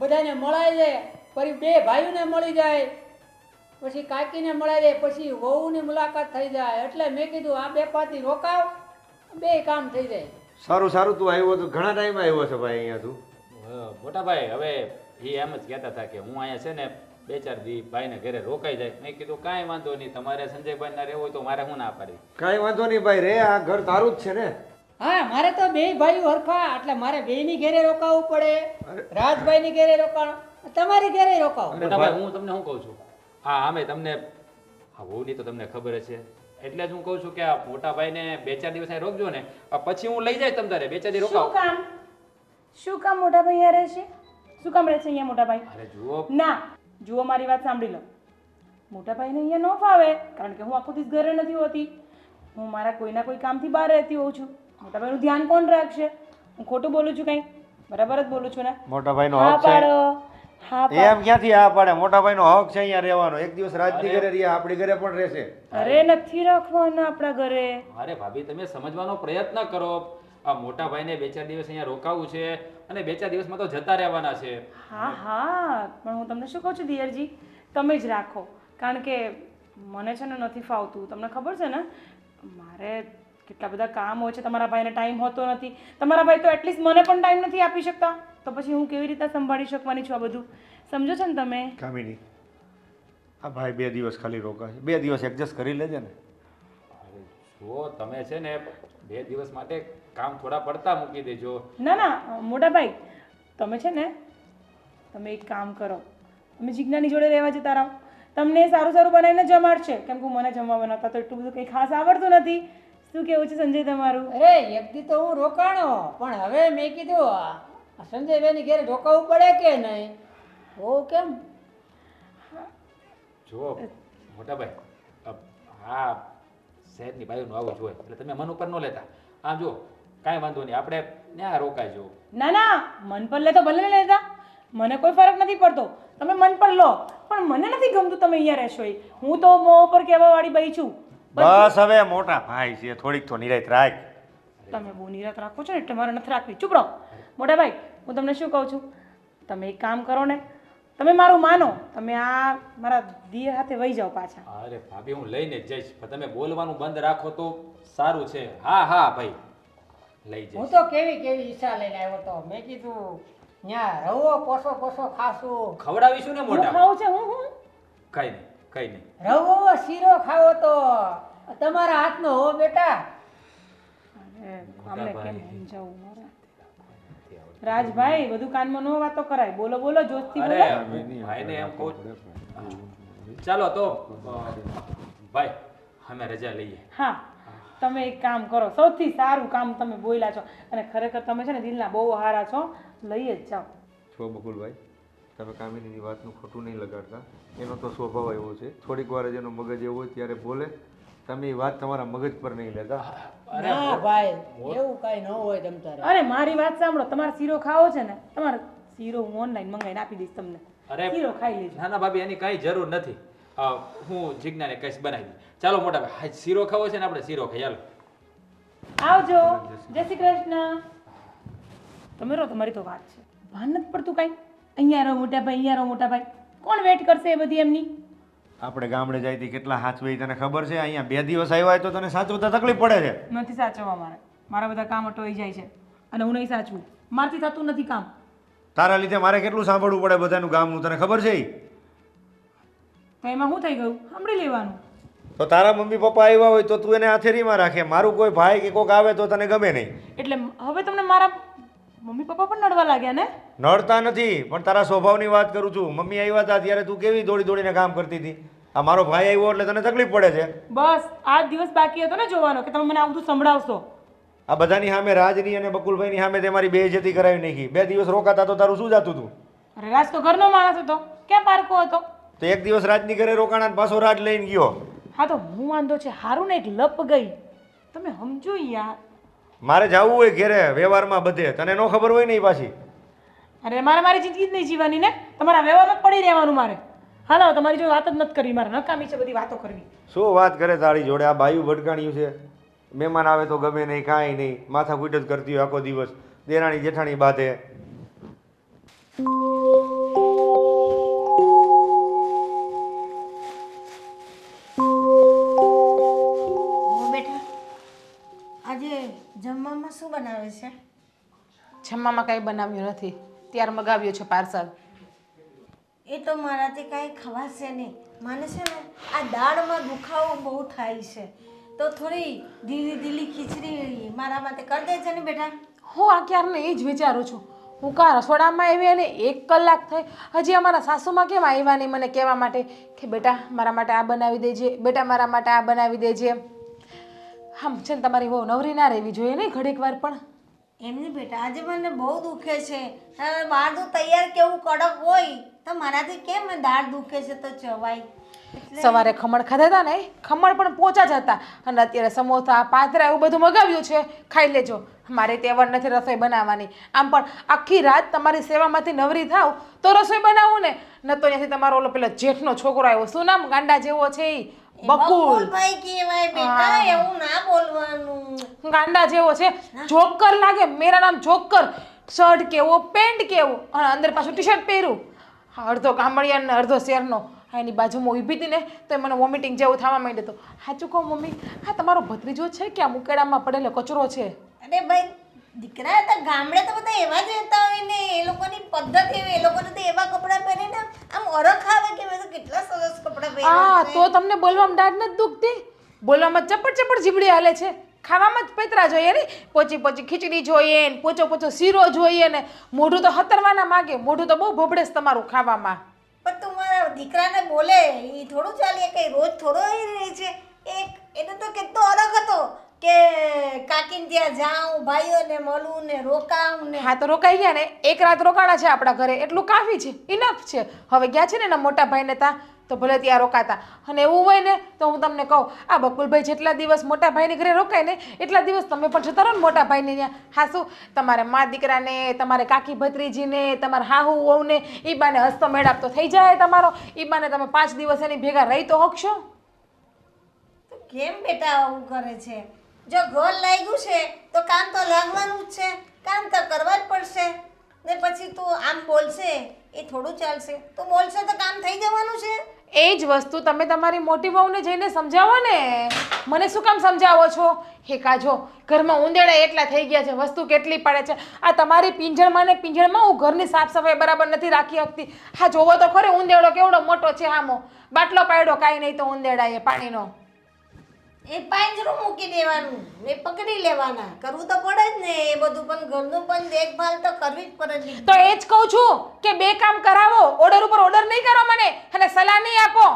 બધાને મળાઈ જાય, ફરી બે ભાઈઓને મળી જાય, પછી કાકીને મળાઈ જાય, પછી વહુની મુલાકાત થઈ જાય. એટલે મેં કીધું આ 2-5 દી રોકાવ, બે કામ થઈ જાય. સારું સારું, તું આવ્યો તો ઘણા ટાઈમ આવ્યો છે ભાઈ અહીંયા તું. મોટા ભાઈ હવે એ એમ જ કહેતા હતા કે હું અહીંયા છે ને 2-4 દી ભાઈને ઘરે રોકાઈ જાય. મેં કીધું કાંઈ વાંધો નહીં, તમારે સંજયભાઈ ના રહેવું હોય તો મારે શું ના પાડી. કાંઈ વાંધો નહીં ભાઈ, રે આ ઘર તારું જ છે ને. હા, મારે તો બે ભાઈઓ હરખા, એટલે મારે બેયની ઘરે રોકાવું પડે. રાજભાઈની ઘરે રોકાણ, તમારી ઘરે રોકાવ. મોટા ભાઈ હું તમને શું કહું છું, હા અમે તમને વહુની તો તમને ખબર જ છે, એટલે જ હું કહું છું કે આ મોટા ભાઈને 2-4 દિવસ અહીં રોકજો ને, પછી હું લઈ જાય તમ તારે 2-4 દી રોકાવ. શું કામ મોટા ભાઈ અહીંયા રહેશે? શું કામ રહેશે અહીંયા મોટા ભાઈ? અરે જુઓ ના, જુઓ મારી વાત સાંભળી લો. મોટા ભાઈને અહીંયા ન ફાવે, કારણ કે હું આખો દિવસ ઘરે નથી હોતી. હું મારા કોઈના કોઈ કામથી બહાર રહેતી હોઉં છું. મોટા ભાઈનું ધ્યાન કોણ રાખશે? હું ખોટું બોલું છું કંઈ? બરાબર જ બોલું છું ને? મોટા ભાઈનો હા હક છે. પાડો, હા પાડો. એમ ક્યાંથી હા પાડે? મોટા ભાઈનો હક છે અહીંયા રહેવાનો. એક દિવસ રાજની ઘરે રહ્યા, આપણી ઘરે પણ રહેશે. અરે નથી રાખવાના આપણા ઘરે. અરે ભાભી તમે સમજવાનો પ્રયત્ન કરો. આ મોટા ભાઈને 2-4 દિવસ અહીંયા રોકાવું છે અને 2-4 દિવસમાં તો જતા રહેવાના છે. હા હા, પણ હું તમને શું કહું છું દિયરજી, તમે જ રાખો. કારણ કે મને છે ને નથી ફાવતું. તમને ખબર છે ને મારે કેટલા બધા કામ હોય છે. તમારા ભાઈને ટાઈમ હોતો નથી. તમારા ભાઈ તો એટલીસ્ટ મને પણ ટાઈમ નથી આપી શકતા. તો પછી હું કેવી રીતે સંભાળી શકવાની છું આ બધું? સમજો છો ને તમે? કામિની, આ ભાઈ 2 દિવસ ખાલી રોકાશે. 2 દિવસ એડજસ્ટ કરી લેજે ને. જો તમે છે ને 2 દિવસ માટે કામ થોડા પડતા મૂકી દેજો. ના ના મોટા ભાઈ, તમે છે ને તમે એક કામ કરો, તમે જીજ્ઞાની જોડે રહેવા જતા રહો. તમને સારું સારું બનાવીને જમાડશે. કેમ કે મને જમવા બનાવતા તો એટલું બધું કંઈ ખાસ આવડતું નથી. શું કેવું છે સંજય તમારું? અરે એક દી તો હું રોકાણો, પણ હવે મેં કીધું આ સંજયભાઈની ઘેરે રોકાવું પડે કે નહીં. ઓ કેમ? જુઓ મોટાભાઈ, હા શહેરની બાયુનું આવું જોઈએ એટલે તમે મન ઉપર ન લેતા. આમ જુઓ કાંઈ વાંધો નહીં, આપણે ત્યાં રોકાઈ જવું. ના ના, મન પર લે તો ભલે લેતા, મને કોઈ ફરક નથી પડતો. તમે મન પર લો, પણ મને નથી ગમતું તમે અહીંયા રહેશો એ. હું તો મોં ઉપર કહેવા વાળી બઈ છું. બસ હવે મોટા ભાઈ છે, થોડીક તો નિરાત રાખ. તમે બહુ નિરાત રાખો છો ને એટલે મારે નથી રાખવી. ચૂપ રહો. મોટા ભાઈ, હું તમને શું કહું છું, તમે એક કામ કરો ને, તમે મારું માનો, તમે આ મારા દિયર હાથે વહી જાઓ પાછા. અરે ભાભી હું લઈને જ જઈશ, પણ તમે બોલવાનું બંધ રાખો તો સારું છે. હા હા ભાઈ લઈ હું જઈશ. તો કેવી કેવી ઈચ્છા લઈને આવ્યો તો. મેં કીધું ત્યાં રવો પોસો પોસો ખાશું. ખવડાવીશું ને હું મોટા. ખાઉં છે હું કઈ નહીં કઈ નહીં. રવો શીરો ખાવો તો તમારા હાથનો હો બેટા. અરે, આમને કેમ સમજાવું મારા? રાજભાઈ, બધું કાનમાં નો વાતો કરાય. બોલો બોલો, જોશથી અરે બોલો. ભાઈને એમ કહું. ચાલો તો ભાઈ અમે રજા લઈએ. હા, તમે એક કામ કરો, સૌથી સારું કામ તમે બોલ્યા છો, અને ખરેખર તમે છે ને દિલના બહુ હારા છો. લઈ જ જાઓ. છો બકુલભાઈ, તમે કામિનીની વાતનું ખોટું નહીં લગાડતા. એનો તો સ્વભાવ એવો છે, થોડીક વાર જ એનો મગજ એવો હોય ત્યારે બોલે. તમે એ વાત તમારા મગજ પર નહીં લેતા. ના ભાઈ, એવું કઈ ન હોય તમ તારે. અરે મારી વાત સાંભળો, તમારે શીરો ખાવો છે ને, તમારે શીરો હું ઓનલાઈન મંગાવીને આપી દઈશ તમને. અરે શીરો ખાઈ લેજો. ના ના ભાભી એની કાંઈ જરૂર નથી. હું જીજ્ઞાને કહીશ બનાવી દે. ચાલો મોટા ભાઈ, શીરો ખાવો છે ને આપણે શીરો ખાઈ. ચાલો આવજો. જય શ્રી કૃષ્ણ. તમે રહો, તમારી તો વાત છે. ભાન નથી પડતું કાંઈ. અહીંયા રહો મોટા ભાઈ, અહીંયા રહો મોટા ભાઈ. કોણ વેટ કરશે એ બધી એમની? આપણે ગામડે જાય તે કેટલા સાચવે તને ખબર છે? અહીંયા 2 દિવસ આવ્યા હોય તો તને સાચવતા તકલીફ પડે છે. નથી સાચવવા મારે. મારા બધા કામ અટવાઈ જાય છે અને હું નહીં સાચવું. મારથી થતું નથી કામ. તારા લીધે મારે કેટલું સાંભળવું પડે બધાનું ગામનું, તને ખબર છે? તો એમાં શું થઈ ગયું? સાંભળી લેવાનું. તો તારા મમ્મી પપ્પા આવ્યા હોય તો તું એને હાથેરીમાં રાખે. મારું કોઈ ભાઈ કે કોક આવે તો તને ગમે નહીં. એટલે હવે તમને મારા મમ્મી પપ્પા પણ નડવા લાગ્યા ને? નડતા નથી, પણ તારા સ્વભાવની વાત કરું છું. મમ્મી આવ્યા હતા ત્યારે તું કેવી દોડી દોડીને કામ કરતી હતી. આ મારો ભાઈ આવ્યો એટલે તને તકલીફ પડે છે. બસ આ જ દિવસ બાકી હતો ને જોવાનો કે તમે મને આ બધું સંભળાવશો. આ બધાની સામે રાજની અને બકુલભાઈની સામે તે મારી બેઇજ્જતી કરાવી નાખી. 2 દિવસ રોકાતા તો તારું શું જાતું હતું? અરે રાજ તો ઘરનો માણસ હતો, ક્યાં પારકો હતો? તો એક દિવસ રાજની ઘરે રોકાણા ને પાછો રાજ લઈને ગયો. હા તો હું વાંધો છે, હારું ને એક લપ ગઈ. તમે સમજો યાર. મારે જવું હોય ઘેરે વ્યવહારમાં બધે, તને ન ખબર હોય ને એ પાછી. અરે મારે મારી જિંદગી જ નહીં જીવાની ને, તમારા વ્યવહારમાં પડી રહેવાનું મારે. હાલો, તમારી જો વાત જ નથી કરવી મારે, નકામી છે બધી વાતો કરવી. શું વાત કરે તારી જોડે? આ બાયું ભટકાણ્યું છે. મહેમાન આવે તો ગમે નહીં, કાંઈ નહીં, માથાકૂટ જ કરતી હોય આખો દિવસ. દેરાણી જેઠાણી બાધે. બેટા, આજે જમવામાં શું બનાવે છે? જમવામાં કાંઈ બનાવ્યું નથી, ત્યાર મગાવ્યો છે પાર્સલ. એ તો મારાથી કાંઈ ખવાશે નહીં. મને છે ને આ દાળમાં દુખાવો બહુ થાય છે, તો થોડી ઢીલી ઢીલી ખીચડી મારા માટે કરી દેજે ને બેટા. હું આ ક્યારને એ જ વિચારું છું. હું કા રસોડામાં આવી અને 1 કલાક થઈ, હજી અમારા સાસુમાં કેમ આવ્યા નહીં મને કહેવા માટે કે બેટા મારા માટે આ બનાવી દેજે, બેટા મારા માટે આ બનાવી દેજે. આમ છે ને તમારી બહુ નવરી ના રહેવી જોઈએ નહીં ઘડીક વાર પણ. એમની બેટા આજે મને બહુ દુખે છે. બહારનું તૈયાર કેવું કડક હોય તો મારાથી કેમ દાળ દુખે છે તો ચવાય. સવારે ખમણ ખાધા હતા ને, ખમણ પણ પોચા જ હતા, અને અત્યારે સમોસા પાતરા એવું બધું મગાવ્યું છે, ખાઈ લેજો. મારે તેવડ નથી રસોઈ બનાવવાની. આમ પણ આખી રાત તમારી સેવામાંથી નવરી થાવ તો રસોઈ બનાવું ને, ન તો ત્યાંથી તમારો ઓલો પેલો જેઠનો છોકરો આવ્યો, શું નામ ગાંડા જેવો છે એ? બકુલ. ભાઈ કહેવાય બેટા, એવું ના બોલવાનું. ગાંડા જેવો છે, જોકર લાગે. મેરા નામ જોકર. શર્ટ કેવો, પેન્ટ કેવો, અને અંદર પાછું ટી શર્ટ પહેર્યું. અડધો ગામડિયા ને અડધો શહેરનો. એની બાજુમાં ઊભી હતી ને તો મને વોમિટિંગ જેવું થવા માંડ્યું હતું. સાચું કહું મમ્મી, આ તમારો ભત્રીજો છે કે આ મુકેડામાં પડેલો કચરો છે? અરે ભાઈ, દીકરા હતા ગામડે તો બધા એવા જ રહેતા હોય ને, એ લોકોની પદ્ધતિ હોય, એ લોકોને તો એવા કપડાં પહેરીને આમ ઓળખ આવે કે મેં તો કેટલા સરસ કપડાં પહેર્યા. હા, તો તમને બોલવામાં દાઢ નથી દુખતી? બોલવામાં ચપડ ચપડ જીબડી હાલે છે, ખાવામાં જ પેતરા જોઈએ ને, પોચી પોચી ખીચડી જોઈએ ને પોચો પોચો શીરો જોઈએ ને, મોઢું તો હતરવાના માગે. મોઢું તો બહુ ભબડેસ તમારું ખાવામાં. પણ તું મારા દીકરાને બોલે એ થોડું ચાલે, કઈ રોજ થોડો એ રહે છે. એને તો કેટલો અલગ હતો, કે કાકીને ત્યાં જાઉં ભાઈઓને મળું ને રોકાવું ને હા તો રોકાઈ ગયા ને, એક રાત રોકાણા છે આપણા ઘરે, એટલું કાફી છે, ઇનફ છે. હવે ગયા છે ને એના મોટા ભાઈને ત્યાં, તો ભલે ત્યાં રોકાતા. અને એવું હોય ને તો હું તમને કહું, આ બકુલભાઈ જેટલા દિવસ મોટા ભાઈને ઘરે રોકાય ને એટલા દિવસ તમે પણ જતા રહો ને મોટા ભાઈને ત્યાં. હા શું તમારે મા દીકરાને, તમારે કાકી ભત્રીજીને, તમારા હાહુ વહુને એ બાને હસતો મેળાપ તો થઈ જાય તમારો. એ બાને તમે 5 દિવસ એની ભેગા રહી તો હકશો. તો કેમ બેટા આવું કરે છે? જો ઘર લાગ્યું છે તો કામ તો લાગવાનું જ છે, કામ તો કરવા જ પડશે. ને પછી તું આમ બોલશે એ થોડું ચાલશે, તું બોલશે તો કામ થઈ જવાનું છે. એ જ વસ્તુ તમે તમારી મોટી વહુને જઈને સમજાવો ને. મને શું કામ સમજાવો છો? હે કાજો, ઘરમાં ઉંદેડા એટલા થઈ ગયા છે, વસ્તુ કેટલી પડે છે. આ તમારી પિંજણમાં ને પિંજણમાં હું ઘરની સાફ સફાઈ બરાબર નથી રાખી શકતી. હા જોવો તો ખરે ઉંદેડો કેવડો મોટો છે. હામો બાટલો પાડ્યો કાંઈ નહીં તો ઉંદેડા એ પાણીનો. એ પાંજરું મૂકી દેવાનું ને પકડી લેવાના, કરવું તો પડે જ ને એ બધું. પણ ઘરનું પણ દેખભાલ તો કરવી જ પડે. તો એ જ કહું છું કે 2 કામ કરાવો, ઓર્ડર ઉપર ઓર્ડર નહીં કરો મને, અને સલાહ નહીં આપો.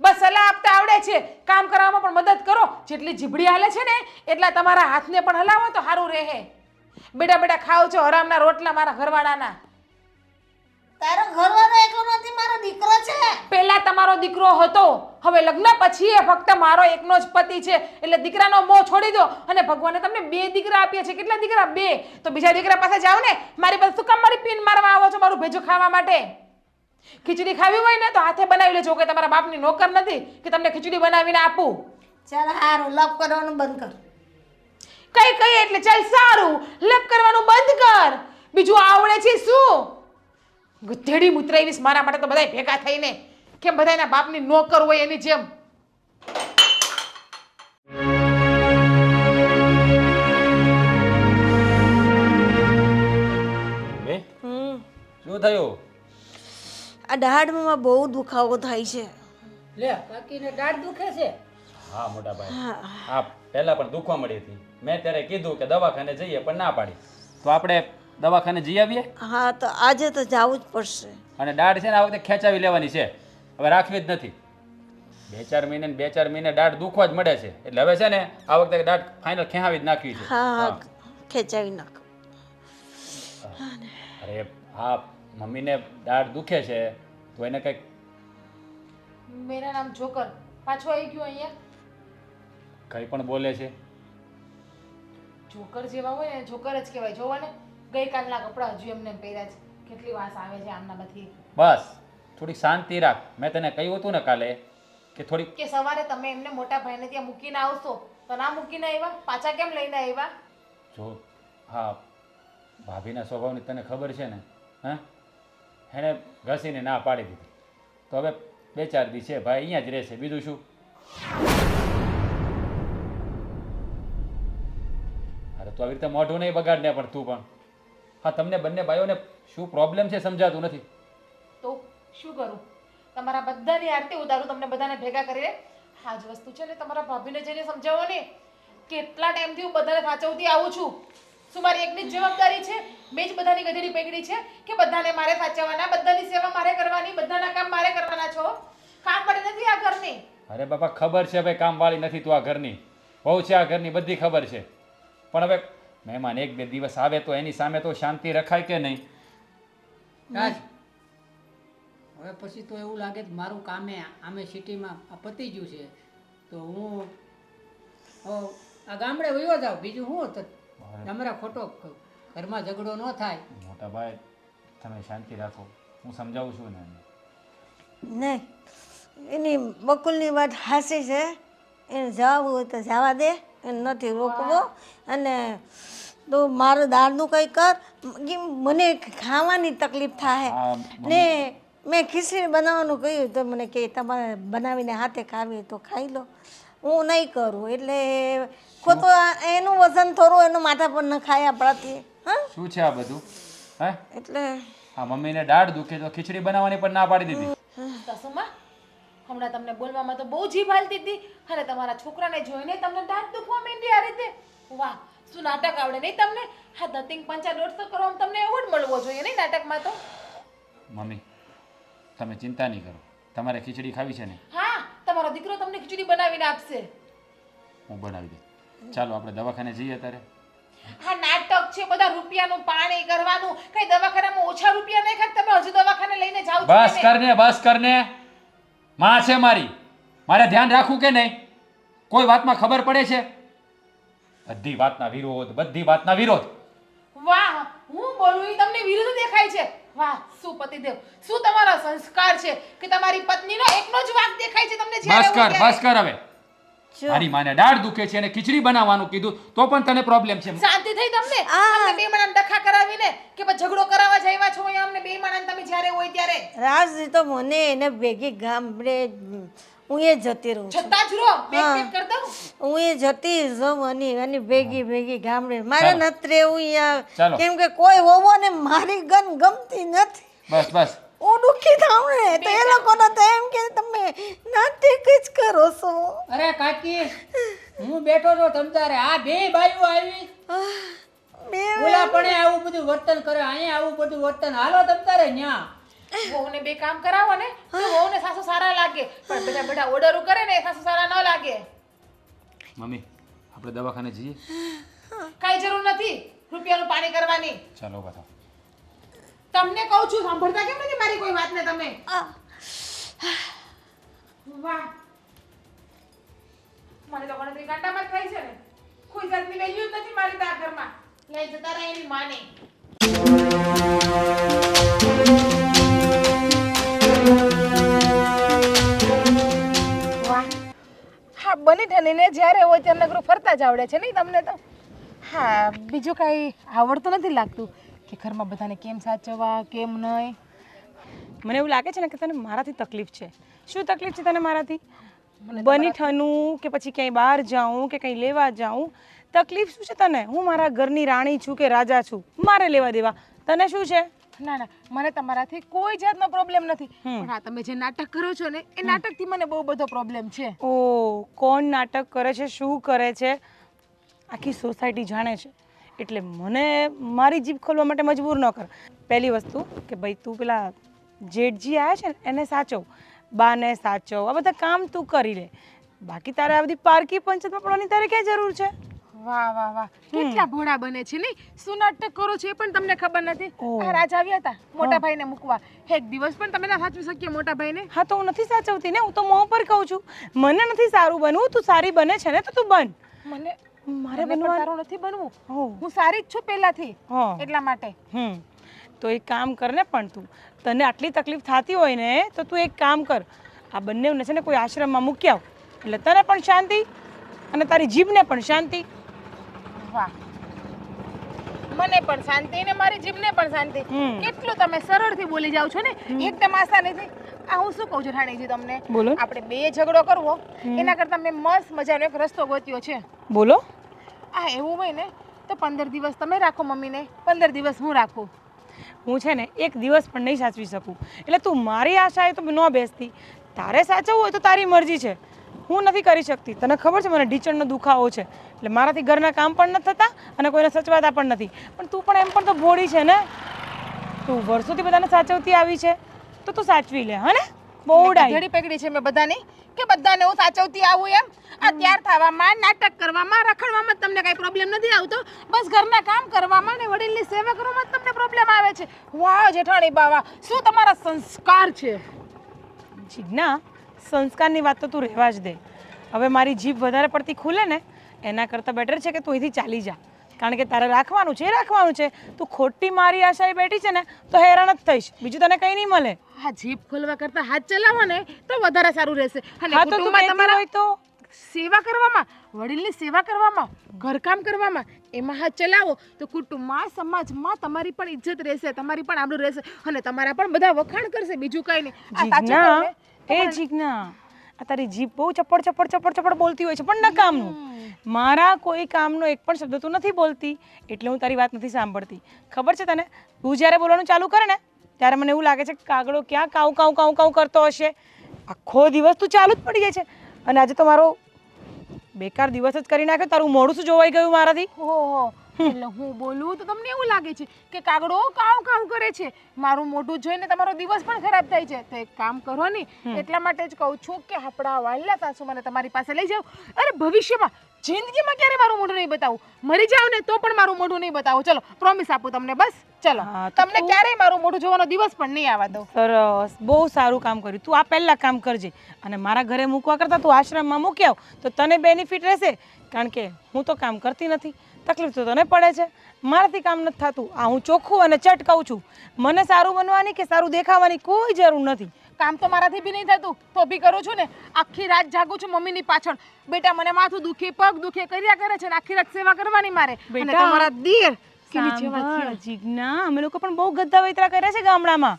બસ સલાહ આપતા આવડે છે, કામ કરવામાં પણ મદદ કરો. જેટલી જીભડી હાલે છે ને એટલા તમારા હાથને પણ હલાવો તો સારું રહે. બેટા બેટા ખાવ છો હરામના રોટલા મારા ઘરવાળાના. તારો ઘરવાળો એકલો નથી, મારો દીકરો છે. પહેલા તમારો દીકરો હતો, હવે લગ્ન પછી એ ફક્ત મારો એકનો જ પતિ છે. એટલે દીકરાનો મોહ છોડી દો. અને ભગવાને તમને 2 દીકરા આપ્યા છે. કેટલા દીકરા? 2. તો બીજા દીકરા પાસે જાઓ ને. મારી પાસે શું કામ મારી પીન મારવા આવો છો મારું ભેજું ખાવા માટે? ખીચડી ખાવી હોય ને તો હાથે બનાવી લેજો, કે તમારા બાપની નોકર નથી કે તમને ખીચડી બનાવીને આપું. ચાલ હારું, લપ કરવાનું બંધ કર. કઈ એટલે ચાલ સારું, લપ કરવાનું બંધ કર. બીજું આવડે છે શું? ગુથેડી મુતરાઈવીસ મારા માટે તો બધાય ભેગા થઈને. કેમ બધાયના બાપની નોકર હોય એની જેમ. શું થયું? આ દાઢમાં બહુ દુખાવો થાય છે. લે કાકીને દાઢ દુખે છે? હા મોટા ભાઈ, હા પહેલા પણ દુખવા મળી હતી. મેં ત્યારે કીધું કે દવાખાને જઈએ, પણ ના પાડી. તો આપણે દવાખાને જઈ આવીએ. હા તો આજે તો જવું જ પડશે. અને દાઢ છે ને આ વખતે ખેંચાવી લેવાની છે, હવે રાખવી જ નથી. 2-4 મહિને ને 2-4 મહિને દાઢ દુખવા જ મળે છે. એટલે હવે છે ને આ વખતે દાઢ ફાઇનલ ખેંચાવી જ નાખવી છે. હા હા ખેંચાવી નાખો. અરે હા, મમ્મીને દાઢ દુખે છે તો એને કંઈક. મેરા નામ જોકર પાછો આવી ગયો અહીંયા. કંઈ પણ બોલે છે. જોકર જેવા હોય ને જોકર જ કહેવાય. જોવો ને ગઈકાલના કપડાં હજુ એમને પહેર્યા છે. કેટલી વાસ આવે છે આમના બધી. બસ થોડીક શાંતિ રાખ. મેં તને કહ્યું હતું ને કાલે કે થોડીક. કે સવારે તમે એમને મોટા ભાઈને ત્યાં મૂકીને આવશો તો ના મૂકીને આવ્યા? પાછા કેમ લઈને આવ્યા? જો હા, ભાભીના સ્વભાવની તને ખબર છે ને. હા, એણે ઘસીને ના પાડી દીધી. તો હવે 2-4 દી છે ભાઈ અહીંયા જ રહેશે, બીજું શું. અરે તો આવી રીતે મોઢું નહીં બગાડને પણ તું પણ. હા, તમને બંને ભાઈઓને શું પ્રોબ્લેમ છે સમજાતું નથી. તો શું કરું? તમારા બધાની આરતી ઉતારું, તમને બધાને ભેગા કરીને. આ જ વસ્તુ છે ને તમારા ભાભીને જઈને સમજાવો ને. કેટલા ટાઈમથી હું બધાને સાચવતી આવું છું. શું મારી એકની જ જવાબદારી છે? મેં જ બધાની ગધેડી પકડી છે કે બધાને મારે સાચવવાના, બધાની સેવા મારે કરવાની, બધાના કામ મારે કરવાના છો? કામ પડે નથી આ ઘરની? અરે બાપા ખબર છે ભાઈ, કામવાળી નથી તું આ ઘરની. બહુ છે આ ઘરની, બધી ખબર છે. પણ હવે મહેમાન 1-2 દિવસ આવે તો એની સામે તો શાંતિ રખાય કે નહીં? રાજ, હવે પછી તો એવું લાગે કે મારું કામે આમે સિટીમાં આ પતી ગયું છે તો હું આ ગામડે વયો જાઉં. બીજું શું તો તમારા ખોટો ઘરમાં ઝઘડો ન થાય. મોટા ભાઈ તમે શાંતિ રાખો, હું સમજાવું છું ને. નહીં, એની બકુલની વાત હાસી છે. એને જવું હોય તો જવા દે, એને નથી રોકવો. અને તો મારું દાળનું કંઈ કર, મને ખાવાની તકલીફ થાય ને. મેં ખીચડી બનાવવાનું કહ્યું તો મને કે તમારે બનાવીને હાથે ખાવી તો ખાઈ લો. હું નહીં કરું એટલે ખોટું એનું વજન થોડું એનું માથા પર ન ખાય આપણાથી. હા, શું છે આ બધું? હે, એટલે આ મમ્મીને દાઢ દુખે તો ખીચડી બનાવવાની પણ ના પાડી દીધી. સાસુમાં હમણાં તમને બોલવામાં તો બહુ જીભ હાલતી હતી, અને તમારા છોકરાને જોઈને તમને દાંત દુખવા માંડી આ રીતે. વાહ, શું નાટક આવડે નહીં તમને? હા, નથિંગ 5-150 કરવામાં તમને એવોર્ડ મળવો જોઈએ નહીં નાટકમાં તો. મમ્મી તમે ચિંતા નહીં કરો, તમારે ખીચડી ખાવી છે ને? હા, તમારો દીકરો તમને ખીચડી બનાવીને આપશે. હું બનાવી દઉં. ચાલો આપણે દવાખાને જઈએ અત્યારે. આ નાટક છે બધા રૂપિયાનું પાણી કરવાનું. કઈ દવાખાનામાં ઓછા રૂપિયા નહીં ખાતા તમે હજુ દવાખાને લઈને જાવ છો બસ કે કરને બસ કરને. માં છે મારી, મારે ધ્યાન રાખવું કે નહીં? કોઈ વાતમાં ખબર પડે છે? બધી વાતના વિરોધ, બધી વાતના વિરોધ. નહીં? વાહ, હું બોલું ઈ તમને વિરુદ્ધ દેખાય છે. વાહ, શું પતિદેવ, શું તમારા સંસ્કાર છે કે તમારી પત્નીનો એકનો જ વાંક દેખાય છે તમને જ્યારે બસ હોય કર ત્યારે? બસ કર હવે. મારી માને દાઢ દુખે છે અને ખીચડી બનાવવાનું કીધું તો પણ તને પ્રોબ્લેમ છે. શાંતિ થઈ તમને? અમને બે માણસ ડખા કરાવીને કે પછી ઝઘડો કરાવવા જઈવા છો અહીંયા અમને બે માણસ તમે જ્યારે હોય ત્યારે? રાજજી તો મને એને ભેગી ગામડે હું એ જતી રહું છું. છતાં જ રહો, બેક બેક કર દઉં. હું એ જતી જઉં અને ભેગી ભેગી ગામડે મારે ચાલો. નથી રહેવું અહીંયા. ચાલો. કેમ કે કોઈ હોવો ને મારી ગન ગમતી નથી. બસ બસ. હું દુઃખી થાઉં ને તો એ લોકોને તો એમ કે તમે નાટક જ કરો છો. અરે કાકી હું બેઠો છો તમતારે આ બે બાઈઓ આવી બે ઓલા પણ આવું બધું વર્તન કરે અહીંયા આવું બધું વર્તન હાલો તમતારે ન્યા વહુને બે કામ કરાવો ને તો વહુને સાસુ સારા લાગે પણ બધા બધા ઓર્ડરો કરે ને એ સાસુ સારા ન લાગે. મમ્મી આપણે દવાખાને જઈએ. કાંઈ જરૂર નથી રૂપિયાનું પાણી કરવાની. ચાલો બતાવો. તમને કહું છું સાંભળતા કેમ નથી મારી કોઈ વાતને તમે? વાહ, મને તો ગણતરી કાંટામાં જ થાય છે ને. કોઈ જાતની વેલ્યુ જ નથી મારી તો આ ઘરમાં. લઈ જતા રહે એની માને. વાહ, હા બની ઠનીને જ્યારે હોય ત્યારે નગરું ફરતા જ આવડે છે નહીં તમને તો? હા, બીજું કાંઈ આવડતું નથી લાગતું કે ઘરમાં બધાને કેમ સાચવવા કેમ નહીં. મને એવું લાગે છે ને કે તને મારાથી તકલીફ છે. શું તકલીફ છે તને મારાથી? બની ઠનું કે પછી ક્યાંય બહાર જાઉં કે કંઈ લેવા જાઉં, તકલીફ શું છે તને? હું મારા ઘરની રાણી છું કે રાજા છું, મારે લેવા દેવા. તને શું છે? ના ના, મને તમારાથી કોઈ જાતનો પ્રોબ્લેમ નથી, પણ હા તમે જે નાટક કરો છો ને એ નાટકથી મને બહુ બધો પ્રોબ્લેમ છે. ઓ, કોણ નાટક કરે છે, શું કરે છે, આખી સોસાયટી જાણે છે. એટલે મને મારી જીભ ખોલવા માટે મજબૂર ન કર. પહેલી વસ્તુ કે ભાઈ તું પેલા જેઠજી આવ્યા છે ને એને સાચવ, બાને સાચવ, આ બધા કામ તું કરી લે. બાકી તારે આ બધી પારકી પંચાયતમાં પડવાની તારે ક્યાં જરૂર છે? વાહ વાહ વાહ, કેટલા ભોળા બને છે નહીં. શું નાટક કરો છો એ પણ તમને ખબર નથી. ઓહ. આ રાજ આવ્યા હતા મોટા ભાઈને મૂકવા, એક દિવસ પણ તમે ના સાચવી શકીએ મોટા ભાઈને. હા તો હું નથી સાચવતી ને, હું તો મોં પર કહું છું. મને નથી સારું બનવું, તું સારી બને છે ને તો તું બન. મને મારે મને પણ બનવાનું તારું નથી બનવું. હો. હું સારી જ છું પહેલાથી, હા. એટલા માટે. તો એક કામ કર ને, પણ તું તને આટલી તકલીફ થતી હોય ને તો તું એક કામ કર, આ બંનેને છે ને કોઈ આશ્રમમાં મૂકી આવ, એટલે તને પણ શાંતિ અને તારી જીભને પણ શાંતિ. વાહ, મને પણ શાંતિ ને મારી જીભને પણ શાંતિ. કેટલું તમે સરળથી બોલી જાવ છો ને, એકદમ આસાનીથી. આ હું શું કહું છું રાણીજી તમને, બોલો. આપણે બે ઝઘડો કરવો એના કરતા મેં મસ્ત મજાનો એક રસ્તો ગોત્યો છે. બોલો. આ એવું હોય ને તો 15 દિવસ તમે રાખો મમ્મીને, 15 દિવસ હું રાખું. હું છે ને એક દિવસ પણ નહીં સાચવી શકું, એટલે તું મારી આશાએ તો ન બેસતી. તારે સાચવવું હોય તો તારી મરજી છે, હું નથી કરી શકતી. તને ખબર છે મને ઢીચણનો દુખાવો છે, એટલે મારાથી ઘરના કામ પણ નથી થતા અને કોઈને સચવાતા પણ નથી. પણ તું પણ એમ પણ તો ભોળી છે ને, તું વર્ષોથી બધાને સાચવતી આવી છે તો તું સાચવી લે. હા ને, બહુ ડાઈ ઘડી પકડી છે મેં બધાની કે બધાને હું સાચવતી આવું એમ. આ તૈયાર થવામાં, નાટક કરવામાં, રખડવામાં જ તમને કાંઈ પ્રોબ્લેમ નથી આવતો. બસ ઘરના કામ કરવામાં ને વડીલની સેવા કરવામાં જ તમને પ્રોબ્લેમ આવે છે. વાહ જેઠાણી બાવા, શું તમારા સંસ્કાર છે. જીજ્ઞા, સંસ્કારની વાત તો તું રહેવા જ દે. હવે મારી જીભ વધારે પડતી ખુલે ને એના કરતાં બેટર છે કે તું અહીંથી ચાલી જા, કારણ કે તારે રાખવાનું છે રાખવાનું છે. તું ખોટી મારી આશાએ બેઠી છે ને તો હેરાન જ થઈશ, બીજું તને કંઈ નહીં મળે. હા, જીભ ખોલવા કરતાં હાથ ચલાવો ને તો વધારે સારું રહેશે. અને હા તો તું કુટુંબમાં કહેતી તમારા હોય તો સેવા કરવામાં, વડીલની સેવા કરવામાં, ઘરકામ કરવામાં એમાં હાથ ચલાવો તો કુટુંબમાં, સમાજમાં તમારી પણ ઇજ્જત રહેશે, તમારી પણ આબરૂ રહેશે અને તમારા પણ બધા વખાણ કરશે. બીજું કાંઈ નહીં. આ સાચું કહું જીજ્ઞા, ને એ જીજ્ઞા, આ તારી જીભ બહુ ચપડ ચપડ ચપડ ચપડ બોલતી હોય છે, પણ નકામનું. મારા કોઈ કામનો એક પણ શબ્દ તું નથી બોલતી, એટલે હું તારી વાત નથી સાંભળતી. ખબર છે તને, તું જ્યારે બોલવાનું ચાલુ કરે ને ત્યારે મને એવું લાગે છે કે કાગડો ક્યાં કાઉ કાઉ કાઉ કાઉ કરતો હશે. આખો દિવસ તું ચાલુ જ પડી જાય છે, અને આજે તો મારો બેકાર દિવસ જ કરી નાખ્યો. તારું મોઢું શું જોવાઈ ગયું મારાથી. ઓહો, એટલે હું બોલું તો તમને એવું લાગે છે કે કાગડો કાવ કાવ કરે છે. મારું મોઢું જોઈને તમારો દિવસ પણ ખરાબ થાય છે. તો એક કામ કરો ને, એટલા માટે જ કહું છું કે આપણા વાલા સાસુ મને તમારી પાસે લઈ જાઓ. અરે ભવિષ્યમાં જિંદગીમાં ક્યારે મારું મોઢું નહીં બતાવું. મરી જાવ ને તો પણ મારું મોઢું નહીં બતાવું. ચલો પ્રોમિસ આપું તમને, બસ ચલો. હા, તો તમને ક્યારેય મારું મોઢું જોવાનો દિવસ પણ નહીં આવવા દઉં. સરસ, બહુ સારું કામ કર્યું. તું આ પહેલાં કામ કરજે અને મારા ઘરે મૂકવા કરતાં તું આશ્રમમાં મૂકી આવ તો તને બેનિફિટ રહેશે. કારણ કે હું તો કામ કરતી નથી, તકલીફ તો તને પડે છે, મારાથી કામ નથી થતું. આ હું ચોખ્ખું અને ચટ કહું છું. મને સારું બનવાની કે સારું દેખાવાની કોઈ જરૂર નથી. કામ તો મારાથી બી નહીં થતું તો બી કરું છું ને. આખી રાત જાગું છું મમ્મીની પાછળ. બેટા મને માથું દુખે, પગ દુખે કર્યા કરે છે ને આખી રાત સેવા કરવાની મારે. અને તમારા દીર કેવી જેવા સાંભળ જીજ્ઞા, અમે લોકો પણ બહુ ગદ્દા વૈતરા કર્યા છે ગામડામાં,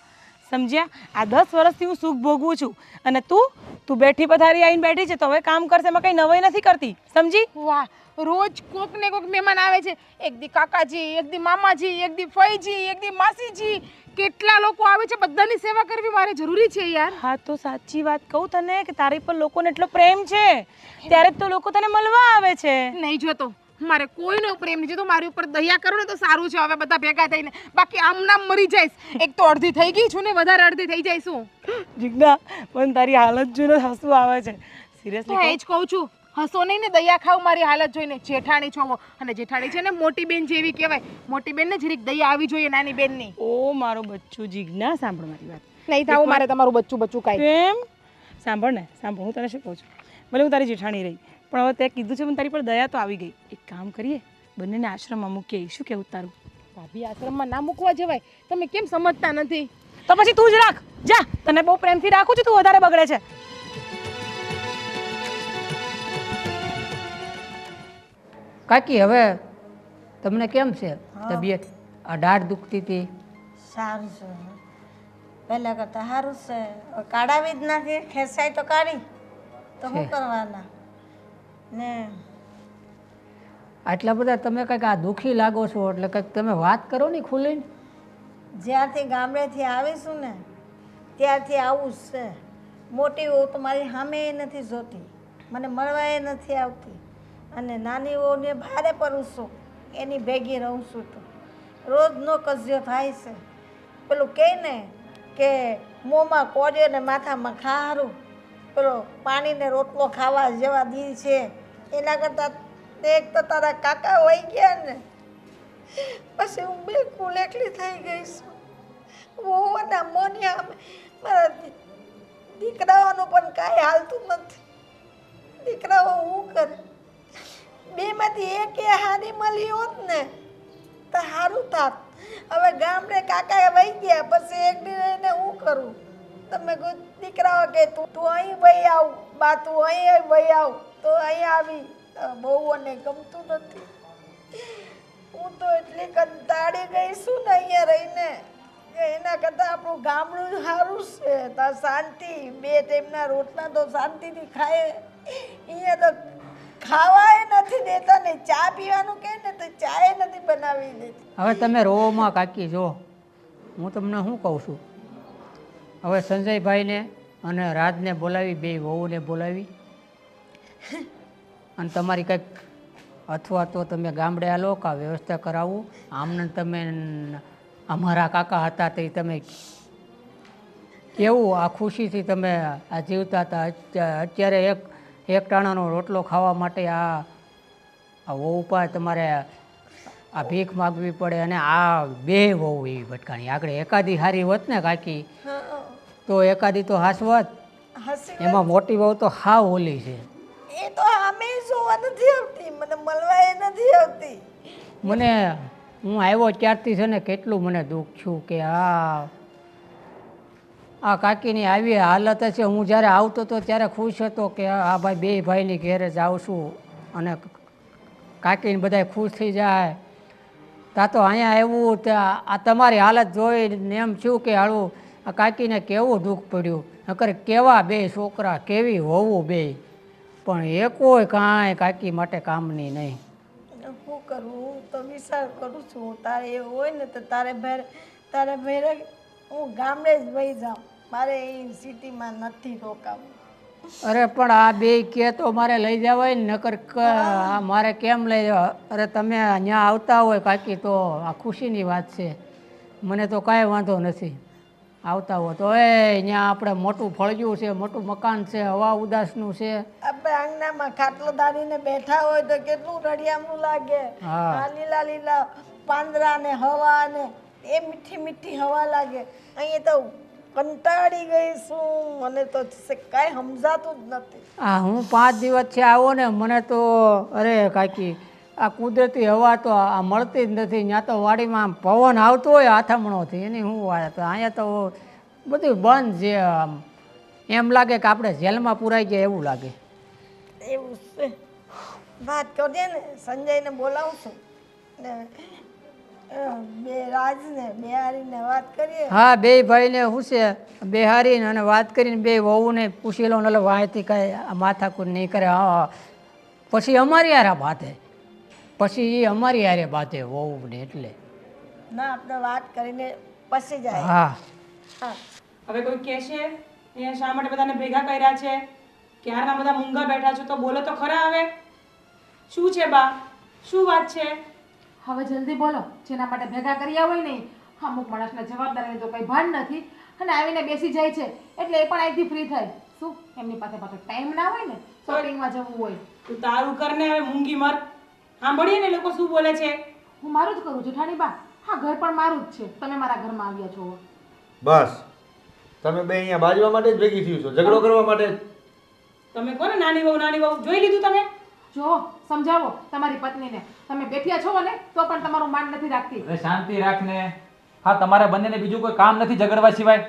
સમજ્યા? આ 10 વર્ષથી હું સુખ ભોગવું છું અને તું બેઠી પથારી આવીને બેઠી છે તો હવે કામ કરશે, એમાં કઈ નવાઈ નથી કરતી, સમજી? વાહ, રોજ કોક ને કોક મહેમાન આવે છે. એક દી કાકાજી, એક દી મામાજી, એક દી ફઈજી, એક દી માસીજી, કેટલા લોકો આવે છે. બધાની સેવા કરવી મારે જરૂરી છે યાર. હા તો સાચી વાત કહું તને કે તારી પર લોકોને એટલો પ્રેમ છે ત્યારે જ તો લોકો તને મળવા આવે છે. નહીં જોતો મારે કોઈનો પ્રેમ નહીં જોતો. મારી ઉપર દયા કરો ને તો સારું છે. હવે બધા ભેગા થઈને, બાકી આમ નામ મરી જઈશ. એક તો અડધી થઈ ગઈ છું ને વધારે અડધી થઈ જઈશું. જીજ્ઞા, મને તારી હાલત જોઈને હસવું આવે છે. સિરિયસલી એ જ કહું છું, હસો નહીં ને, દયા ખાવ મારી હાલત જોઈને. જેઠાણી છો અને જેઠાણી છે ને મોટી બેન જેવી કહેવાય. મોટી બેન ને જરીક દયા આવી જોઈએ નાની બેનની. ઓ મારો બચ્ચું જીજ્ઞા, સાંભળ મારી વાત. નહીં થાવું મારે તમારું બચ્ચું કાંઈ. કેમ? સાંભળ ને, સાંભળ, હું તને શું કહું છું. ભલે હું તારી જેઠાણી રહી પણ હવે તે કીધું છે મને તારી પર દયા તો આવી ગઈ. એક કામ કરીએ, બંનેને આશ્રમમાં મૂકીએ. શું કેવું તારું? ભાભી આશ્રમમાં ના મૂકવા જવાય. તમે કેમ સમજતા નથી? તો પછી તું જ રાખ જા. તને બહુ પ્રેમથી રાખું છું, તું વધારે બગડે છે. કાકી હવે તમને કેમ છે તબિયત? આ દાઢ દુખતી હતી. સારું છે, પહેલાં કરતાં સારું છે. હવે કાઢાવી જ નથી, ખેંચાય તો કાઢી તો શું કરવાના ને. આટલા બધા તમે કંઈક આ દુઃખી લાગો છો એટલે કંઈક તમે વાત કરો ને ખુલીને. જ્યારથી ગામડેથી આવીશું ને ત્યારથી આવું જ છે. મોટી વહુ તો મારી સામે નથી જોતી, મને મળવા એ નથી આવતી. અને નાની વહુને ભારે પરું છું, એની ભેગી રહું છું તો રોજનો કજ્યો થાય છે. પેલું કહે ને કે મોંમાં કોર્યો ને માથામાં ખારું, પેલો પાણીને રોટલો ખાવા જેવા દી છે. એના કરતાં એક તો તારા કાકા વહી ગયા ને પછી હું બિલકુલ એકલી થઈ ગઈ છું. વહુના મોનિયા મારા દીકરાઓનું પણ કાંઈ હાલતું નથી. દીકરાઓ હું કરે? બેમાંથી એક હારી મળી હોત ને તો સારું થાત. હવે ગામડે કાકા વહી ગયા પછી એક દિને હું કરું? તમે કોઈ દીકરાઓ કે તું અહીં વહી આવ, બા તું અહીં વહી આવ, તો અહીં આવી. બહુઓને ગમતું નથી. હું તો એટલી કંટાળી ગઈ છું ને અહીંયા રહીને કે એના કરતાં આપણું ગામડું સારું છે. ત્યાં શાંતિ, 2 ટાઈમના રોટલા તો શાંતિથી ખાય. અહીંયા તો ખાવાય નથી દેતા ને ચા પીવાનું કહે ને તો ચાય નથી બનાવી દેતી. હવે તમે રોવામાં કાકી જો, હું તમને શું કહું છું, હવે સંજયભાઈને અને રાજને બોલાવી, 2 વહુને બોલાવી અને તમારી કંઈક અથવા તો તમે ગામડે આલો કાં વ્યવસ્થા કરાવું. આમને તમે અમારા કાકા હતા તે તમે કેવું આ ખુશીથી તમે આ જીવતા હતા. અત્યારે એક ટાણાનો રોટલો ખાવા માટે આ વહુ ઉપર તમારે આ ભીખ માગવી પડે. અને આ 2 વહુ એવી ભટકાણી. આગળ એકાદી હારી હોત ને કાકી તો એકાદી તો હાસવત. એમાં મોટી વહુ તો હાવ ઓલી છે. એ તો અમે જોવા નથી આવતી, મને મળવા એ નથી આવતી. મને હું આવ્યો ત્યારથી છે ને કેટલું મને દુઃખ છું કે આ કાકીની આવી હાલત છે. હું જ્યારે આવતો હતો ત્યારે ખુશ હતો કે આ ભાઈ 2 ભાઈની ઘેરે જ આવશું અને કાકીને બધા ખુશ થઈ જાય. તા તો અહીંયા આવ્યું ત્યાં આ તમારી હાલત જોઈને એમ થયું કે હાળું આ કાકીને કેવું દુઃખ પડ્યું. નકર કેવા 2 છોકરા, કેવી વહુ 2, પણ એ કોઈ કાંઈ કાકી માટે કામની નહીં. શું કરું? હું તો વિચાર કરું છું તારે એવું હોય ને તો તારે ભેરે હું ગામડે જ વહી જાઉં. મારે એ સિટીમાં નથી રોકાવું. અરે પણ આ બે કે તો મારે લઈ જવાય ને નકર આ મારે કેમ લઈ જવા? અરે તમે અહીંયા આવતા હોય કાકી તો આ ખુશીની વાત છે. મને તો કાંઈ વાંધો નથી. આવતા હો તો અહીંયા આપણે મોટું ફળિયું છે, મોટું મકાન છે, હવા ઉદાસનું છે. આપણે આંગણામાં ખાટલો દાડીને બેઠા હોય તો કેટલું રળિયામણું લાગે. હા. આ લીલા લીલા પાંદડા ને હવા ને એ મીઠી મીઠી હવા લાગે. અહીંયા તો કંટાળી ગઈ છું. મને તો કાંઈ સમજાતું જ નથી. આ હું 5 દિવસથી આવો ને મને તો અરે કાકી આ કુદરતી હવા તો આ મળતી જ નથી. ત્યાં તો વાડીમાં આમ પવન આવતો હોય હાથમણોથી એની શું વાત. અહીંયા તો બધું બંધ છે. આમ એમ લાગે કે આપણે જેલમાં પુરાઈ ગયા એવું લાગે. એવું છે. વાત કરીએ ને સંજયને બોલાવું છું ને બે રાજને બેહારીને વાત કરીએ. હા બે ભાઈને શું છે બેહારીને અને વાત કરીને બે વહુને પૂછી લો એટલે વાંચતી કાંઈ માથાકૂટ નહીં કરે. હા પછી અમારી હારે બાંધે, પછી એ અમારી હારે બાંધે વહુને એટલે. ના આપણે વાત કરીને પછી જાય. હા હા. હવે કોઈ કહેશે અહીંયા શા માટે બધાને ભેગા કર્યા છે? ક્યારના બધા મૂંગા બેઠા છો તો બોલો તો ખરા. હવે શું છે બા, શું વાત છે? હવે જલ્દી બોલો. જેના માટે ભેગા કર્યા હોય ને અમુક માણસના જવાબદારીનું તો કંઈ ભાન નથી અને આવીને બેસી જાય છે એટલે એ પણ અહીંથી ફ્રી થાય. શું એમની પાસે પાછો ટાઈમ ના હોય ને શોપિંગમાં જવું હોય. તું તારું કરને હવે મૂંગી મર. સાંભળીએ ને લોકો શું બોલે છે. હું મારું જ કરું છું ઠાણી બા. હા ઘર પણ મારું જ છે. તમે મારા ઘરમાં આવ્યા છો. બસ તમે બે અહીંયા બાજવા માટે જ ભેગી થયું છો, ઝઘડો કરવા માટે જ. તમે કોને નાની વહુ જોઈ લીધું તમે? જો સમજાવો તમારી પત્નીને. તમે બેઠ્યા છો ને તો પણ તમારું માન નથી રાખતી. અરે શાંતિ રાખને. હા તમારા બંનેને બીજું કોઈ કામ નથી ઝઘડવા સિવાય.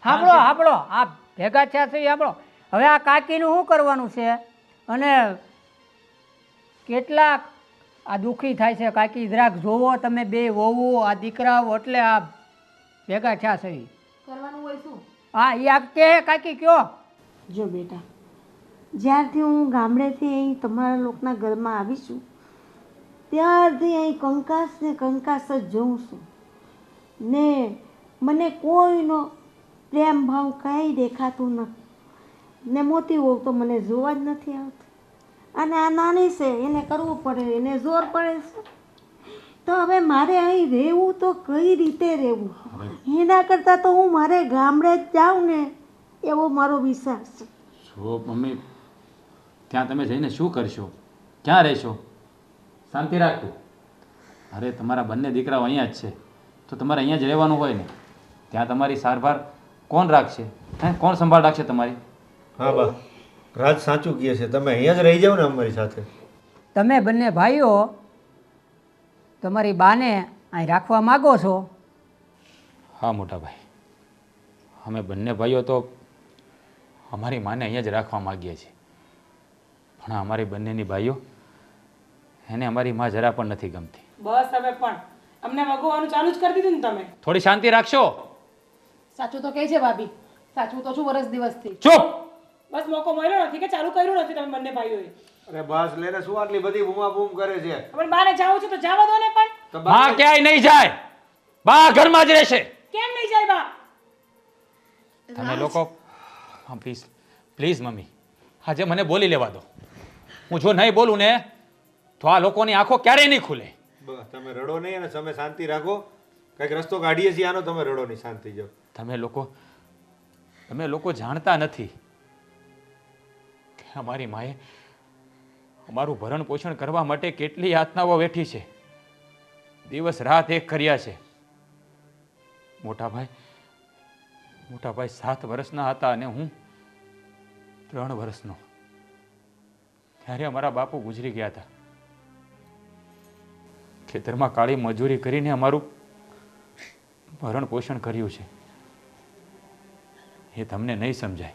સાંભળો સાંભળો આ ભેગા થયા છે સાંભળો. હવે આ કાકીનું શું કરવાનું છે અને કેટલાક આ દુઃખી થાય છે કાકી. જરાક જોવો તમે બે વહુ આ દીકરાઓ એટલે આ ભેગા થયા છે. કરવાનું હોય શું? હા એ આ કે કાકી કયો. જો બેટા જ્યારથી હું ગામડેથી અહીં તમારા લોકોના ઘરમાં આવી છું ત્યારથી અહીં કંકાસ ને કંકાસ જ જોઉં છું ને મને કોઈનો પ્રેમ ભાવ કાંઈ દેખાતું નથી ને મોટી વહુ તો મને જોવા જ નથી આવતી અને આ નાની છે એને કરવું પડે, એને જોર પડે છે. તો હવે મારે અહીં રહેવું તો કઈ રીતે રહેવું? એના કરતાં તો હું મારે ગામડે જ જાઉં ને એવો મારો વિચાર છે. જો મમ્મી ત્યાં તમે જઈને શું કરશો? ક્યાં રહેશો? શાંતિ રાખતું. અરે તમારા બંને દીકરાઓ અહીંયા જ છે તો તમારે અહીંયા જ રહેવાનું હોય ને. ત્યાં તમારી સારવાર કોણ રાખશે? હે કોણ સંભાળ રાખશે તમારી? હા બા રાજ સાચું કહે છે. તમે અહીંયા જ રહી જાઓ ને અમારી સાથે. તમે બંને ભાઈઓ તમારી બાને અહીં રાખવા માગો છો? હા મોટા ભાઈ, અમે બંને ભાઈઓ તો અમારી માને અહીંયા જ રાખવા માગીએ છીએ. પણ અમારી બંનેની ભાઈઓ એને અમારી માં જરા પણ નથી ગમતી. બસ હવે પણ અમને વગોવાનું ચાલુ જ કરી દીધું ને તમે. થોડી શાંતિ રાખશો? સાચું તો કહે છે ભાભી. સાચું તો છું વર્ષ દિવસથી. ચૂપ. બસ મોકો મળ્યો નથી કે ચાલુ કર્યું નથી તમે બંને ભાઈઓએ. અરે બસ લેને શું આટલી બધી બૂમા બૂમ કરે છે? હવે બાને જાવું છે તો જવા દો ને. પણ તો બા ક્યાંય નહીં જાય. બા ઘરમાં જ રહેશે. કેમ નહીં જાય બા? તમે લોકો હા પ્લીઝ પ્લીઝ મમ્મી આજે મને બોલી લેવા દો. હું જો નહીં બોલું ને તો આ લોકોની આંખો ક્યારેય નહીં ખુલે. બસ તમે રડો નહીં અને તમે શાંતિ રાખો. કંઈક રસ્તો કાઢીએ છીએ આનો. તમે રડો નહીં, શાંતિ જાઓ. તમે લોકો જાણતા નથી કે અમારી માએ અમારું ભરણ પોષણ કરવા માટે કેટલી યાતનાઓ વેઠી છે. દિવસ રાત એક કર્યા છે. મોટા ભાઈ 7 વર્ષના હતા અને હું 3 વર્ષનો. ત્યારે અમારા બાપુ ગુજરી ગયા હતા. ખેતરમાં કાળી મજૂરી કરીને અમારું ભરણ પોષણ કર્યું છે. એ તમને નહીં સમજાય.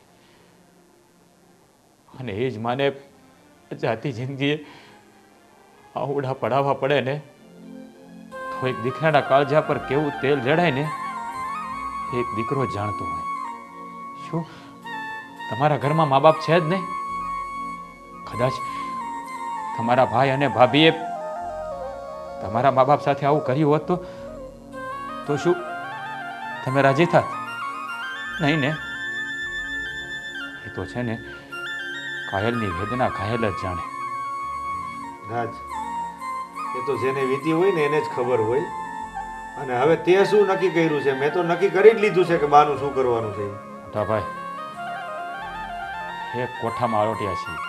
અને એ જ માને જાતી જિંદગીએ આવડા પડાવવા પડે ને તો એક દીકરાના કાળજા પર કેવું તેલ જડાય ને એક દીકરો જાણતો હોય. શું તમારા ઘરમાં મા બાપ છે જ નહીં? કદાચ તમારા ભાઈ અને ભાભીએ તમારા મા બાપ સાથે આવું કર્યું હોત તો શું તમે રાજી થાત? નહીં ને? એ તો છે ને ઘાયલની વેદના ઘાયલ જ જાણે. રાજ, એ તો જેને વીતી હોય ને એને જ ખબર હોય. અને હવે તે શું નક્કી કર્યું છે? મેં તો નક્કી કરી જ લીધું છે કે બાનું શું કરવાનું છે. મોટા ભાઈ, એક કોઠામાં આરોટ્યા છીએ.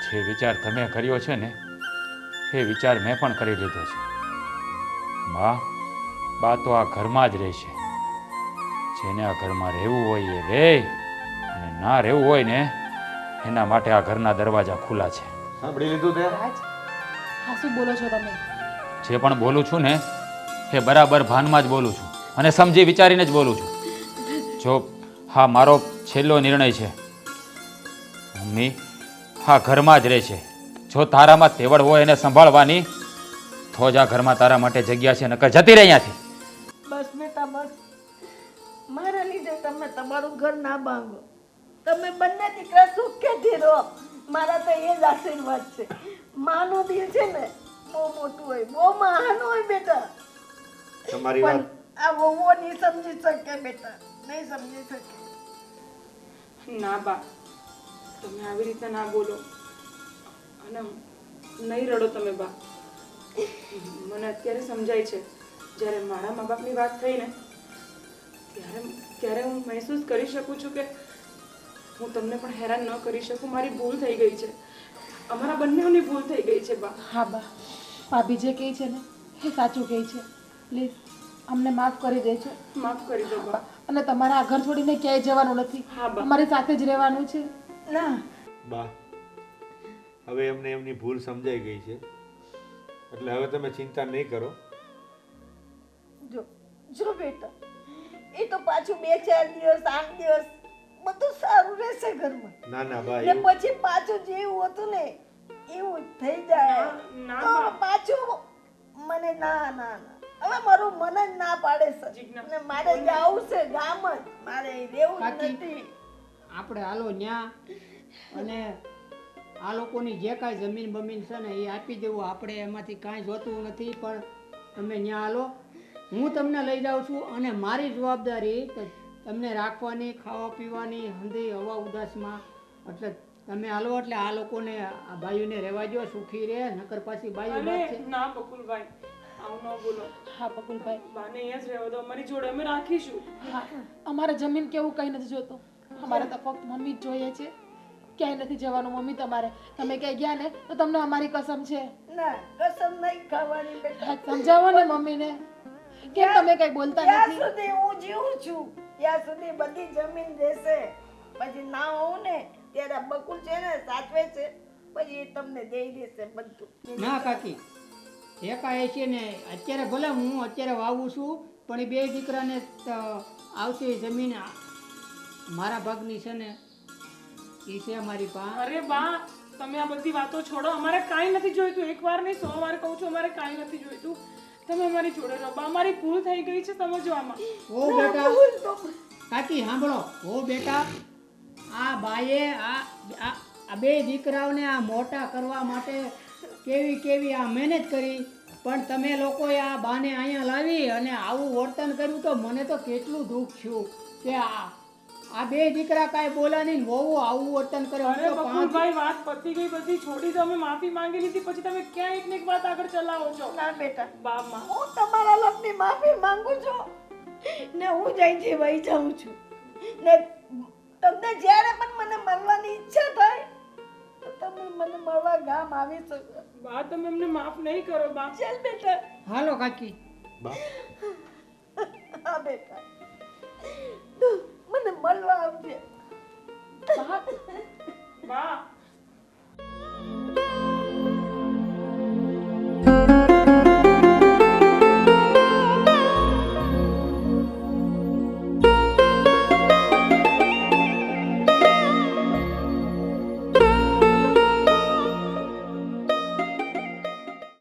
જે વિચાર તમે કર્યો છે ને એ વિચાર મેં પણ કરી લીધો છે. બા તો આ ઘરમાં જ રહેશે. જેને આ ઘરમાં રહેવું હોય એ રહે, અને ના રહેવું હોય ને એના માટે આ ઘરના દરવાજા ખુલ્લા છે. સાંભળી લીધું તે? રાજ, હા શું બોલો છો તમે? જે પણ બોલું છું ને એ બરાબર ભાનમાં જ બોલું છું અને સમજી વિચારીને જ બોલું છું. જો હા મારો છેલ્લો નિર્ણય છે. મમ્મી હા ઘરમાં જ રહે છે. જો તારામાં તેવડ હોય એને સંભાળવાની તો જ આ ઘરમાં તારા માટે જગ્યા છે, નકર જતી રહે અહીંયાથી. બસ બેટા બસ, મારા લીધે તમે તમારું ઘર ના ભાંગો. તમે બંને દીકરા સુખેથી રહો. મારા તો એ જ આશીર્વાદ છે. માનું દિલ છે ને બહુ મોટું હોય, બહુ મહાન હોય બેટા. તમારી પણ વાત આ વહુઓ નહીં સમજી શકે બેટા, નહીં સમજી શકે. ના બા, તમે આવી રીતે ના બોલો અને નહીં રડો તમે બા. મને અત્યારે સમજાય છે, જ્યારે મારા મા બાપની વાત થઈ ને ત્યારે હું મહેસૂસ કરી શકું છું કે હું તમને પણ હેરાન ન કરી શકું. મારી ભૂલ થઈ ગઈ છે, અમારા બંનેઓની ભૂલ થઈ ગઈ છે બા. હા બા, ભાભી જે કહે છે ને એ સાચું કહે છે. પ્લીઝ અમને માફ કરી દેજો. માફ કરી દો બા. અને તમારે આ ઘર છોડીને ક્યાંય જવાનું નથી. હા બા. અમારી સાથે જ રહેવાનું છે. ના બા, હવે એમને એમની ભૂલ સમજાઈ ગઈ છે, એટલે હવે તમે ચિંતા નહીં કરો. જો જો બેટા, એ તો પાછું 2-4 દિવસ 8 દિવસ બધું સારું રહેશે ઘરમાં. ના ના બા, ને પછી પાછું જેવું હતું ને એવું થઈ જાય. ના, તો બા. પાછું મને ના ના ના હવે મારું મન જ ના પાડે છે. જીજ્ઞા. ને મારે જવું છે ગામ જ, મારે રહેવું જ કાકી. નથી. આપણે હાલો ન્યા અને આ લોકોની જે કાંઈ જમીન બમીન છે ને એ આપી દેવું. આપણે એમાંથી કાંઈ જોતું નથી, પણ તમે ન્યા હાલો, હું તમને લઈ જાઉં છું. અને મારી જવાબદારી તો તમને રાખવાની, ખાવા પીવાની, હંધી હવા ઉદાસમાં. એટલે તમે હાલો, એટલે આ લોકોને આ ભાઈઓને રહેવા દો, સુખી રહે. નકર પાછી બાઈઓ વાત અરે છે. ના બકુલભાઈ, આવું ન બોલો. હા બકુલભાઈ, બાને અહીંયા જ રહેવા દો, અમારી જોડે અમે રાખીશું. હા અમારે જમીન કેવું કંઈ નથી જોતું. અમારે તો ફક્ત મમ્મી જ જોઈએ છે. ક્યાંય નથી જવાનું મમ્મી તમારે. તમે ક્યાંય ગયા ને તો તમને અમારી કસમ છે. ના કસમ નહીં ખાવાની બેટા. હા, સમજાવો ને મમ્મીને. કેમ તમે કઈ બોલતા ત્યાં નથી? સુધી હું જીવું છું ત્યાં સુધી બધી જમીન રહેશે. પછી ના હોઉં ને ત્યારે આ બકુલ છે ને સાચવે છે, પછી એ તમને દઈ દેશે બધું. ના કાકી, એકાએકી ને અત્યારે ભલે હું અત્યારે વાવું છું, પણ એ બે દીકરાને આવતી જમીન મારા ભાગની છે ને એ છે અમારી પાસે. અરે બા, તમે આ બધી વાતો છોડો. અમારે કાંઈ નથી જોઈતું. એકવાર નહીં 100 વાર કહું છું, અમારે કાંઈ નથી જોઈતું. તમે અમારી જોડે રહો બા. અમારી ભૂલ થઈ ગઈ છે, સમજો આમાં. ઓ બેટા, કાકી સાંભળો. ઓ બેટા, આ બાએ આ બે દીકરાઓને આ મોટા કરવા માટે કેવી આ મહેનત કરી, પણ તમે લોકોએ આ બાને અહીંયા લાવી અને આવું વર્તન કર્યું તો મને તો કેટલું દુઃખ થયું કે આ બે દીકરા કાંઈ બોલા નહીં, વહુ આવું વર્તન કરે. હું અરે તો પાંચ બકુલભાઈ, વાત પતી ગઈ, બધી છોડી દો. અમે માફી માંગી લીધી, પછી તમે ક્યાં એક ને એક વાત આગળ ચલાવો છો? ના બેટા, બામાં હું તમારા લોકોની માફી માંગુ છું ને હું જઈથી વહી જાઉં છું. ને તમને જ્યારે પણ મને મળવાની ઈચ્છા થાય તો તમે મને મળવા ગામ આવી શકો. બા, તમે અમને માફ નહીં કરો બા. ચાલ બેટા. હાલો કાકી. બા, હા બેટા, મને મળવા આવજે. બા,